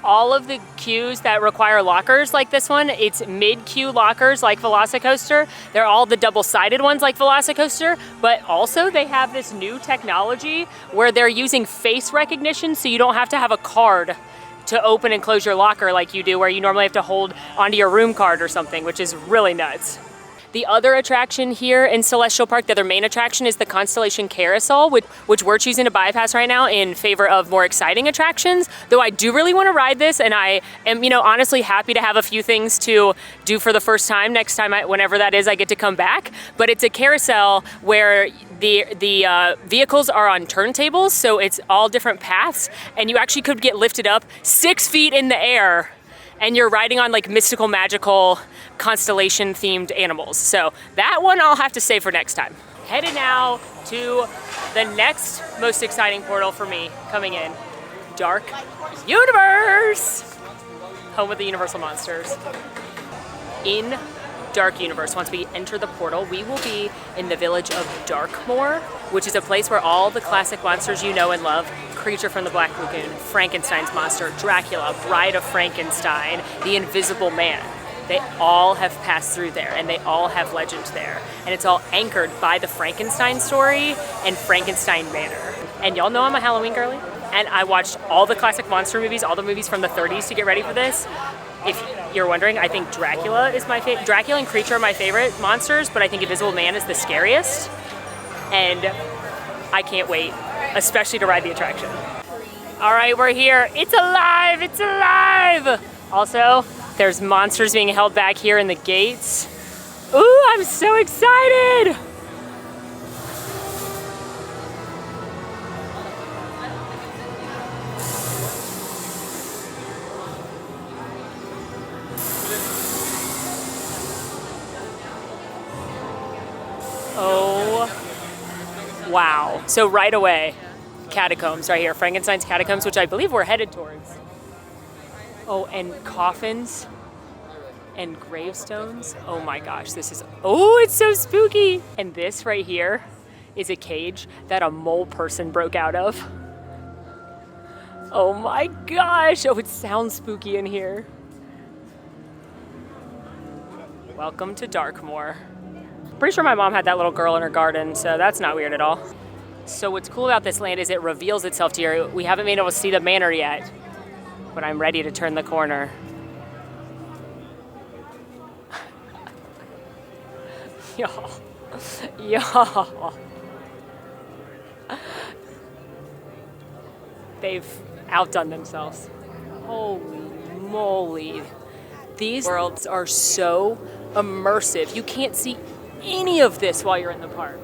all of the queues that require lockers like this one, it's mid-queue lockers like Velocicoaster. They're all the double-sided ones like Velocicoaster, but also they have this new technology where they're using face recognition, so you don't have to have a card to open and close your locker like you do, where you normally have to hold onto your room card or something, which is really nuts. The other attraction here in Celestial Park, the other main attraction, is the Constellation Carousel, which we're choosing to bypass right now in favor of more exciting attractions. Though I do really want to ride this, and I am, honestly happy to have a few things to do for the first time next time, whenever that is, I get to come back. But it's a carousel where the vehicles are on turntables, so it's all different paths, and you actually could get lifted up 6 feet in the air, and you're riding on like mystical, magical, constellation-themed animals. So that one I'll have to save for next time. Headed now to the next most exciting portal for me coming in, Dark Universe, home of the Universal Monsters. In Dark Universe, once we enter the portal, we will be in the village of Darkmoor, which is a place where all the classic monsters you know and love, Creature from the Black Lagoon, Frankenstein's monster, Dracula, Bride of Frankenstein, the Invisible Man, they all have passed through there, and they all have legend there. And it's all anchored by the Frankenstein story and Frankenstein Manor. And y'all know I'm a Halloween girly, and I watched all the classic monster movies, all the movies from the 30s to get ready for this. If you're wondering, I think Dracula is my favorite. Dracula and Creature are my favorite monsters, but I think Invisible Man is the scariest. And I can't wait, especially to ride the attraction. All right, we're here. It's alive, it's alive! Also, there's monsters being held back here in the gates. Ooh, I'm so excited! Oh, wow. So right away, catacombs right here, Frankenstein's catacombs, which I believe we're headed towards. Oh, and coffins and gravestones. Oh my gosh, it's so spooky. And this right here is a cage that a mole person broke out of. Oh my gosh, oh, it sounds spooky in here. Welcome to Darkmoor. Pretty sure my mom had that little girl in her garden, so that's not weird at all. So what's cool about this land is it reveals itself to you. We haven't been able to see the manor yet, but I'm ready to turn the corner. Y'all. They've outdone themselves. Holy moly. These worlds are so immersive. You can't see any of this while you're in the park.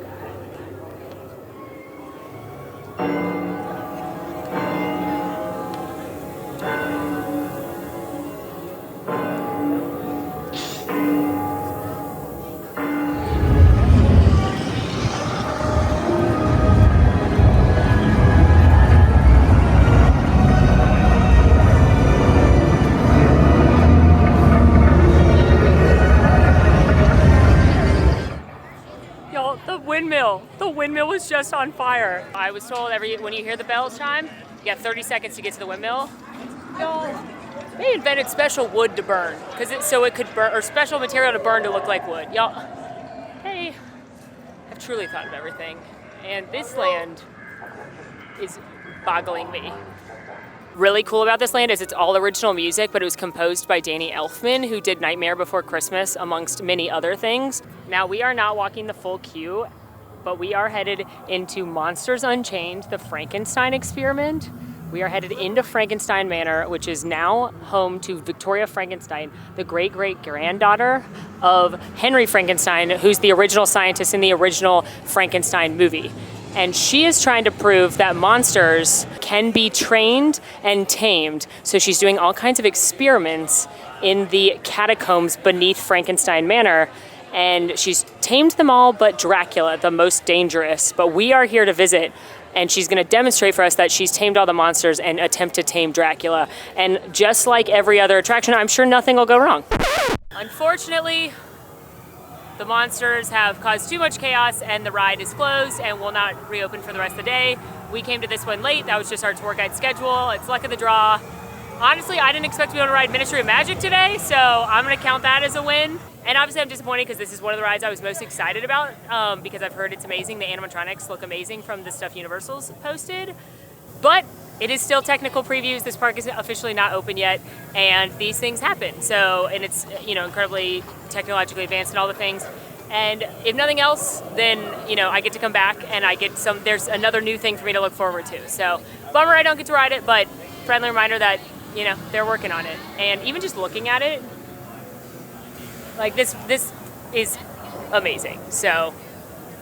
The windmill was just on fire. I was told when you hear the bells chime, you got 30 seconds to get to the windmill. Y'all, they invented special wood to burn, so it could burn, or special material to burn to look like wood. Y'all, hey, I've truly thought of everything. And this land is boggling me. Really cool about this land is it's all original music, but it was composed by Danny Elfman, who did Nightmare Before Christmas, amongst many other things. Now, we are not walking the full queue, but we are headed into Monsters Unchained, the Frankenstein experiment. We are headed into Frankenstein Manor, which is now home to Victoria Frankenstein, the great-great-granddaughter of Henry Frankenstein, who's the original scientist in the original Frankenstein movie. And she is trying to prove that monsters can be trained and tamed. So she's doing all kinds of experiments in the catacombs beneath Frankenstein Manor. And she's tamed them all but Dracula, the most dangerous. But we are here to visit, and she's going to demonstrate for us that she's tamed all the monsters and attempt to tame Dracula. And just like every other attraction, I'm sure nothing will go wrong. Unfortunately, the monsters have caused too much chaos and the ride is closed and will not reopen for the rest of the day. We came to this one late. That was just our tour guide schedule. It's luck of the draw. Honestly, I didn't expect to be able to ride Ministry of Magic today, so I'm gonna count that as a win. And obviously I'm disappointed because this is one of the rides I was most excited about because I've heard it's amazing. The animatronics look amazing from the stuff Universal's posted. But it is still technical previews. This park is officially not open yet, and these things happen. So, and it's, you know, incredibly technologically advanced and all the things. And if nothing else, then, you know, I get to come back and I get there's another new thing for me to look forward to. So, bummer I don't get to ride it, but friendly reminder that, you know, they're working on it. And even just looking at it, like this is amazing. So,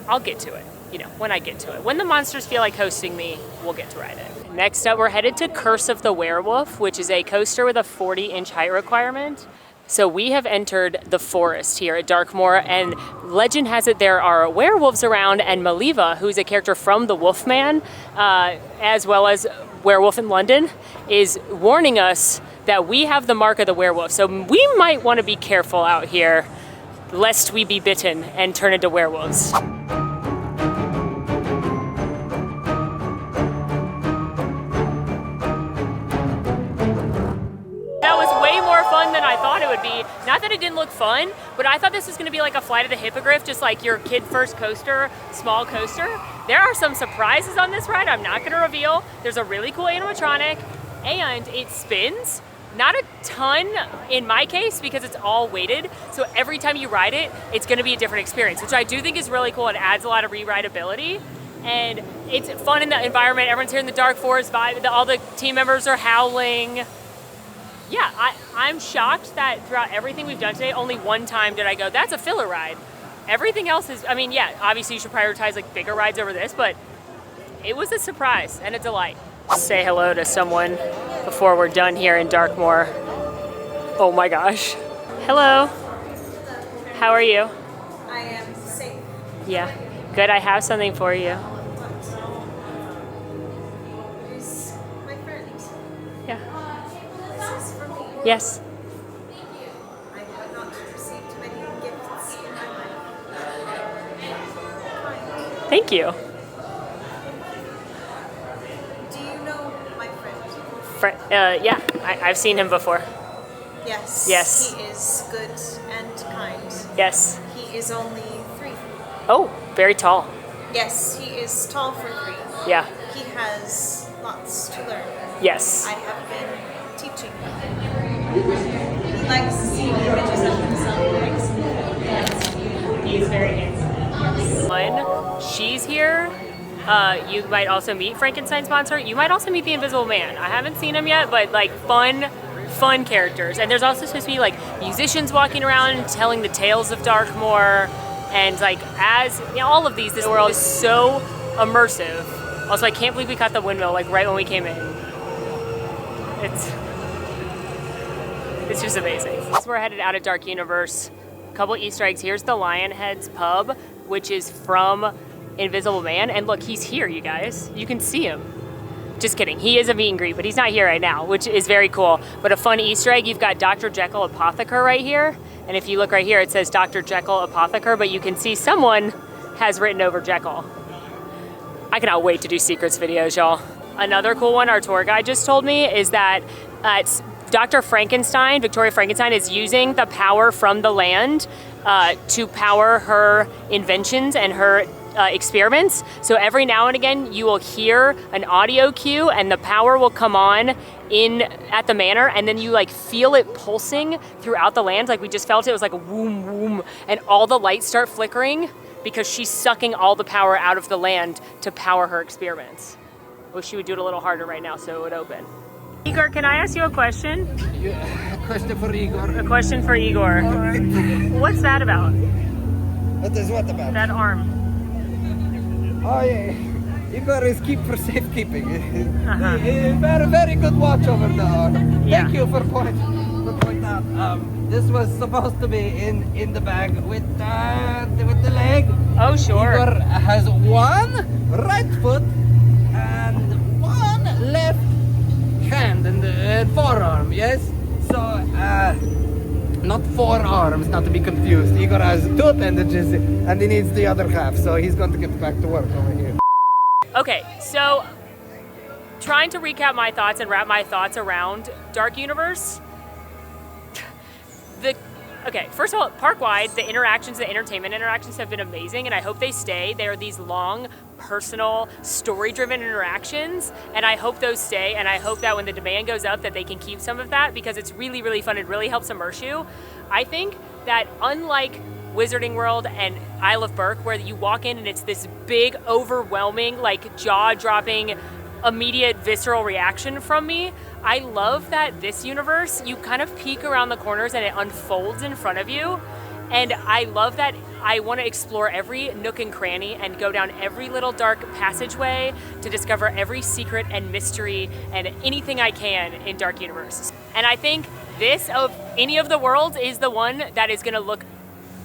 I'll get to it, you know, when I get to it. When the monsters feel like hosting me, we'll get to ride it. Next up, we're headed to Curse of the Werewolf, which is a coaster with a 40-inch height requirement. So we have entered the forest here at Darkmoor, and legend has it there are werewolves around, and Maliva, who's a character from The Wolfman, as well as Werewolf in London, is warning us that we have the mark of the werewolf. So we might want to be careful out here, lest we be bitten and turn into werewolves. Than I thought it would be. Not that it didn't look fun, but I thought this was going to be like a Flight of the Hippogriff, just like your kid first coaster, small coaster. There are some surprises on this ride I'm not going to reveal. There's a really cool animatronic, and it spins. Not a ton in my case because it's all weighted, so every time you ride it, it's going to be a different experience, which I do think is really cool and adds a lot of re-rideability. And it's fun in the environment. Everyone's here in the Dark Forest vibe. All the team members are howling. Yeah, I'm shocked that throughout everything we've done today, only one time did I go, that's a filler ride. Everything else is, I mean, yeah, obviously you should prioritize like bigger rides over this, but it was a surprise and a delight. Say hello to someone before we're done here in Darkmoor. Oh my gosh. Hello. How are you? I am safe. Yeah, good, I have something for you. Who's my friend? Yeah. This is for me. Yes. I have not received many gifts in my life. Thank you. Do you know my friend? Yeah, I've seen him before. Yes. Yes. He is good and kind. Yes. He is only 3. Oh, very tall. Yes, he is tall for 3. Yeah. He has lots to learn. Yes. I have been teaching him. He likes to see images of himself. He is very handsome. When she's here, you might also meet Frankenstein's monster. You might also meet the Invisible Man. I haven't seen him yet, but like fun characters. And there's also supposed to be like musicians walking around telling the tales of Darkmoor. And like as you know, all of these, this world is so immersive. Also, I can't believe we caught the windmill like right when we came in. It's just amazing. So we're headed out of Dark Universe. A couple Easter eggs. Here's the Lionhead's Pub, which is from Invisible Man. And look, he's here, you guys. You can see him. Just kidding. He is a meet and greet, but he's not here right now, which is very cool. But a fun Easter egg, you've got Dr. Jekyll Apotheker right here. And if you look right here, it says Dr. Jekyll Apotheker, but you can see someone has written over Jekyll. I cannot wait to do secrets videos, y'all. Another cool one our tour guide just told me is that Dr. Frankenstein, Victoria Frankenstein, is using the power from the land to power her inventions and her experiments. So every now and again, you will hear an audio cue and the power will come on at the manor, and then you like feel it pulsing throughout the land. Like we just felt it was like a whoom, whoom, and all the lights start flickering because she's sucking all the power out of the land to power her experiments. Wish she would do it a little harder right now so it would open. Igor, can I ask you a question? A question for Igor. A question for Igor. What's that about? What is what about? That arm. Oh yeah, Igor is keep for safekeeping. Very, very good watch over the arm. Yeah. Thank you for point out. This was supposed to be in the bag with the leg. Oh sure. Igor has one right foot and one left hand and forearm. Yes. So Not 4 arms, not to be confused. Igor has 2 appendages and he needs the other half, so he's going to get back to work over here. Okay, so trying to recap my thoughts and wrap my thoughts around Dark Universe. Okay, first of all, park-wide, the interactions, the entertainment interactions have been amazing, and I hope they stay. They are these long, personal, story-driven interactions, and I hope those stay, and I hope that when the demand goes up that they can keep some of that, because it's really, really fun. It really helps immerse you. I think that unlike Wizarding World and Isle of Berk, where you walk in and it's this big, overwhelming, like jaw-dropping, immediate visceral reaction from me, I love that this universe, you kind of peek around the corners and it unfolds in front of you. And I love that I want to explore every nook and cranny and go down every little dark passageway to discover every secret and mystery and anything I can in Dark Universe. And I think this, of any of the worlds, is the one that is going to look,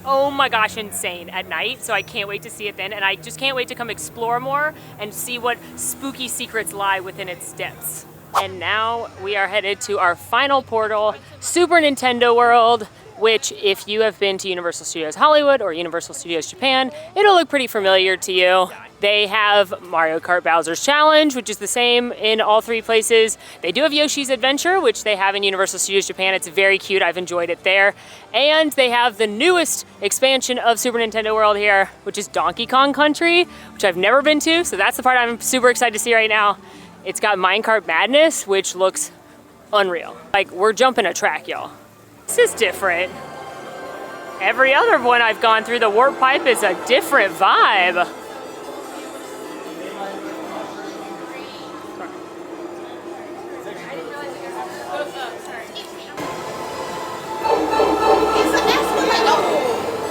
oh my gosh, insane at night. So I can't wait to see it then. And I just can't wait to come explore more and see what spooky secrets lie within its depths. And now we are headed to our final portal, Super Nintendo World, which if you have been to Universal Studios Hollywood or Universal Studios Japan, it'll look pretty familiar to you. They have Mario Kart Bowser's Challenge, which is the same in all 3 places. They do have Yoshi's Adventure, which they have in Universal Studios Japan. It's very cute. I've enjoyed it there. And they have the newest expansion of Super Nintendo World here, which is Donkey Kong Country, which I've never been to. So that's the part I'm super excited to see right now. It's got Minecart Madness, which looks unreal. Like, we're jumping a track, y'all. This is different. Every other one I've gone through, the warp pipe is a different vibe.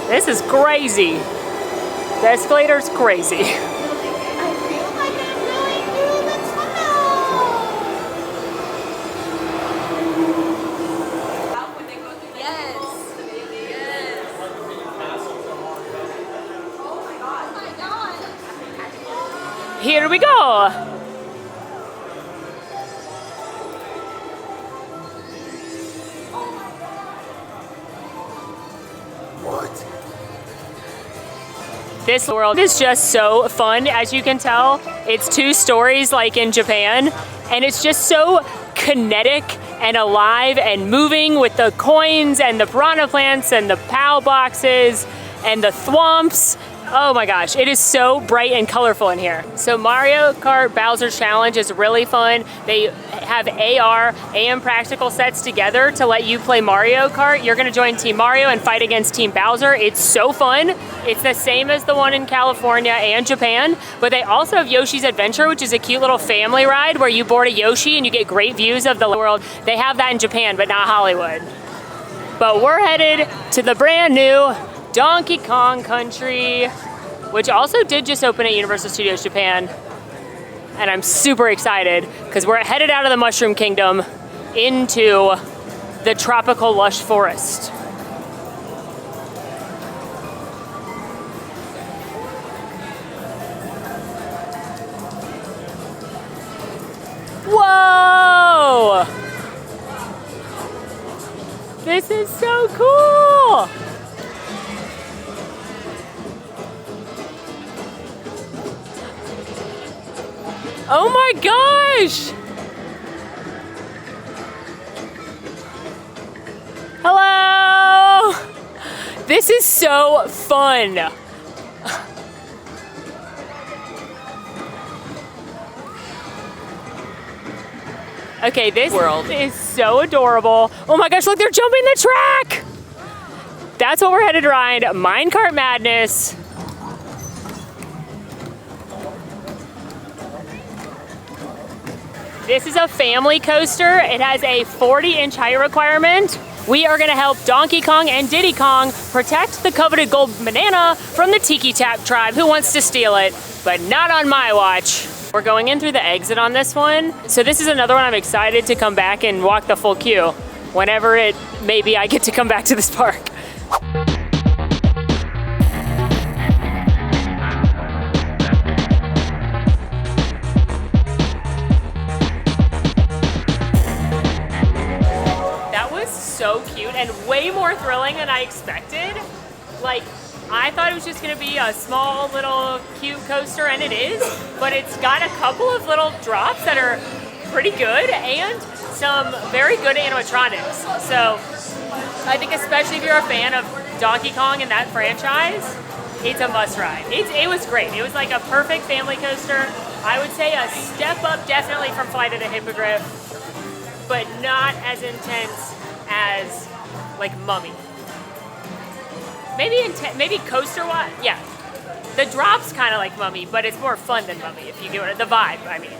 This is crazy. The escalator's crazy. Here we go. What? This world is just so fun. As you can tell, it's 2 stories like in Japan, and it's just so kinetic and alive and moving with the coins and the piranha plants and the POW boxes and the thwomps. Oh my gosh, it is so bright and colorful in here. So Mario Kart Bowser's Challenge is really fun. They have AR and practical sets together to let you play Mario Kart. You're gonna join Team Mario and fight against Team Bowser. It's so fun. It's the same as the one in California and Japan, but they also have Yoshi's Adventure, which is a cute little family ride where you board a Yoshi and you get great views of the world. They have that in Japan, but not Hollywood. But we're headed to the brand new Donkey Kong Country, which also did just open at Universal Studios Japan. And I'm super excited because we're headed out of the Mushroom Kingdom into the tropical lush forest. Whoa! This is so cool! Oh my gosh! Hello! This is so fun. Okay, this world is so adorable. Oh my gosh, look, they're jumping the track! That's what we're headed to ride, Minecart Madness. This is a family coaster. It has a 40-inch height requirement. We are gonna help Donkey Kong and Diddy Kong protect the coveted gold banana from the Tiki Tap tribe who wants to steal it, but not on my watch. We're going in through the exit on this one. So this is another one I'm excited to come back and walk the full queue whenever maybe I get to come back to this park. so cute and way more thrilling than I expected. Like, I thought it was just gonna be a small little cute coaster, and it is, but it's got a couple of little drops that are pretty good and some very good animatronics. So I think especially if you're a fan of Donkey Kong and that franchise, it's a must ride. It was great. It was like a perfect family coaster. I would say a step up definitely from Flight of the Hippogriff, but not as intense as like Mummy. Maybe coaster-wise, yeah. The drop's kind of like Mummy, but it's more fun than Mummy, if you get what the vibe, I mean.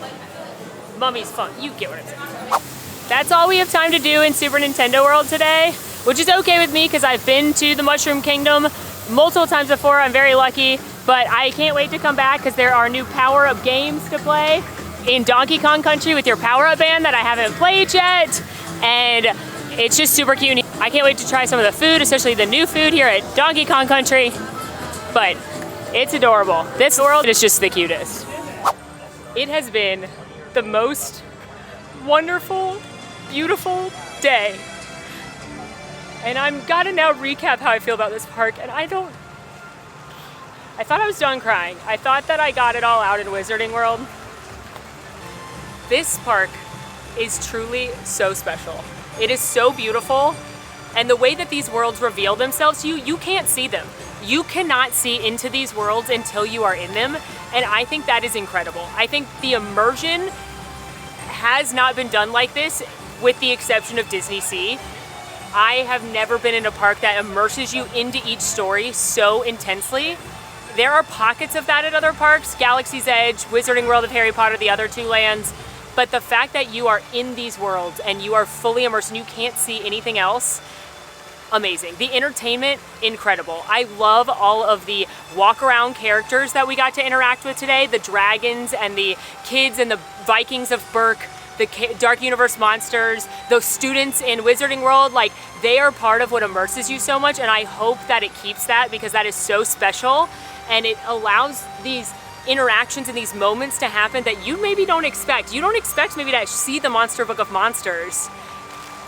Mummy's fun, you get what I'm saying. That's all we have time to do in Super Nintendo World today, which is okay with me because I've been to the Mushroom Kingdom multiple times before. I'm very lucky, but I can't wait to come back because there are new power-up games to play in Donkey Kong Country with your power-up band that I haven't played yet, and it's just super cute. I can't wait to try some of the food, especially the new food here at Donkey Kong Country, but it's adorable. This world is just the cutest. It has been the most wonderful, beautiful day. And I'm gotta now recap how I feel about this park, and I thought I was done crying. I thought that I got it all out in Wizarding World. This park is truly so special. It is so beautiful, and the way that these worlds reveal themselves to you, you can't see them. You cannot see into these worlds until you are in them, and I think that is incredible. I think the immersion has not been done like this, with the exception of Disney Sea. I have never been in a park that immerses you into each story so intensely. There are pockets of that at other parks, Galaxy's Edge, Wizarding World of Harry Potter, the other two lands, but the fact that you are in these worlds and you are fully immersed and you can't see anything else, amazing. The entertainment, incredible. I love all of the walk-around characters that we got to interact with today, the dragons and the kids and the Vikings of Berk, the Dark Universe monsters, those students in Wizarding World, like, they are part of what immerses you so much, and I hope that it keeps that because that is so special, and it allows these interactions and these moments to happen that you maybe don't expect. You don't expect maybe to see the Monster Book of Monsters,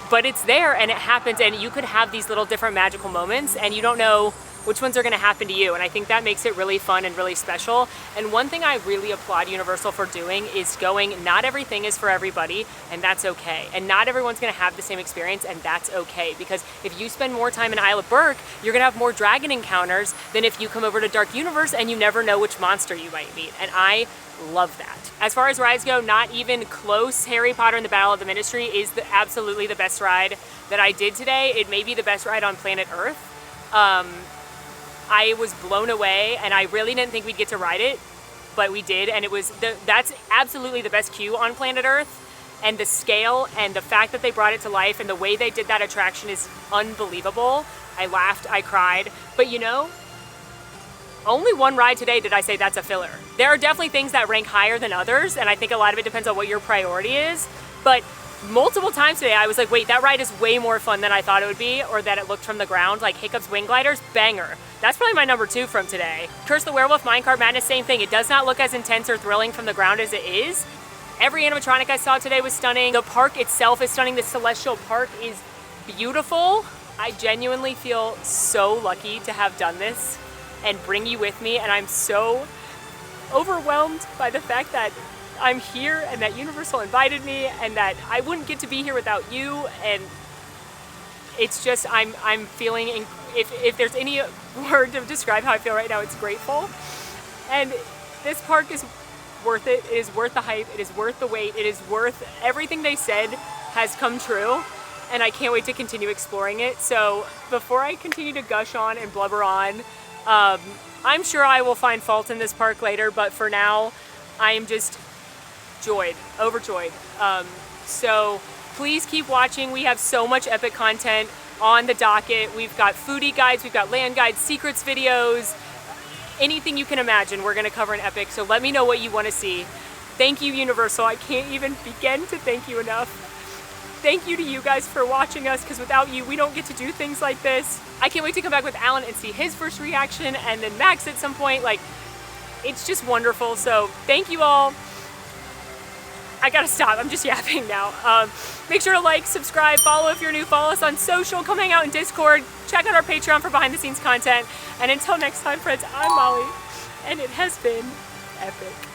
but it's there and it happens, and you could have these little different magical moments and you don't know which ones are going to happen to you, and I think that makes it really fun and really special. And one thing I really applaud Universal for doing is going, not everything is for everybody, and that's okay. And not everyone's going to have the same experience, and that's okay, because if you spend more time in Isle of Berk, you're going to have more dragon encounters than if you come over to Dark Universe and you never know which monster you might meet, and I love that. As far as rides go, not even close. Harry Potter and the Battle of the Ministry is absolutely the best ride that I did today. It may be the best ride on planet Earth. I was blown away, and I really didn't think we'd get to ride it, but we did, and that's absolutely the best queue on planet Earth, and the scale and the fact that they brought it to life and the way they did that attraction is unbelievable. I laughed, I cried, but you know, only one ride today did I say that's a filler. There are definitely things that rank higher than others, and I think a lot of it depends on what your priority is, but multiple times today I was like, wait, that ride is way more fun than I thought it would be, or that it looked from the ground. Like Hiccup's Wing Gliders, banger. That's probably my number 2 from today. Curse the Werewolf Minecart Madness, same thing. It does not look as intense or thrilling from the ground as it is. Every animatronic I saw today was stunning. The park itself is stunning. The Celestial Park is beautiful. I genuinely feel so lucky to have done this and bring you with me, and I'm so overwhelmed by the fact that I'm here and that Universal invited me and that I wouldn't get to be here without you, and it's just, I'm feeling, if there's any word to describe how I feel right now, it's grateful. And this park is worth it. It is worth the hype. It is worth the wait. It is worth everything they said has come true, and I can't wait to continue exploring it. So before I continue to gush on and blubber on, I'm sure I will find fault in this park later, but for now, I am just overjoyed. So please keep watching. We have so much epic content on the docket. We've got foodie guides, we've got land guides, secrets videos, anything you can imagine we're gonna cover in Epic, so let me know what you wanna see. Thank you, Universal. I can't even begin to thank you enough. Thank you to you guys for watching us, because without you, we don't get to do things like this. I can't wait to come back with Alan and see his first reaction, and then Max at some point. Like, it's just wonderful, so thank you all. I gotta stop. I'm just yapping now. Make sure to like, subscribe, follow if you're new, follow us on social, come hang out in Discord, check out our Patreon for behind the scenes content. And until next time, friends, I'm Molly, and it has been epic.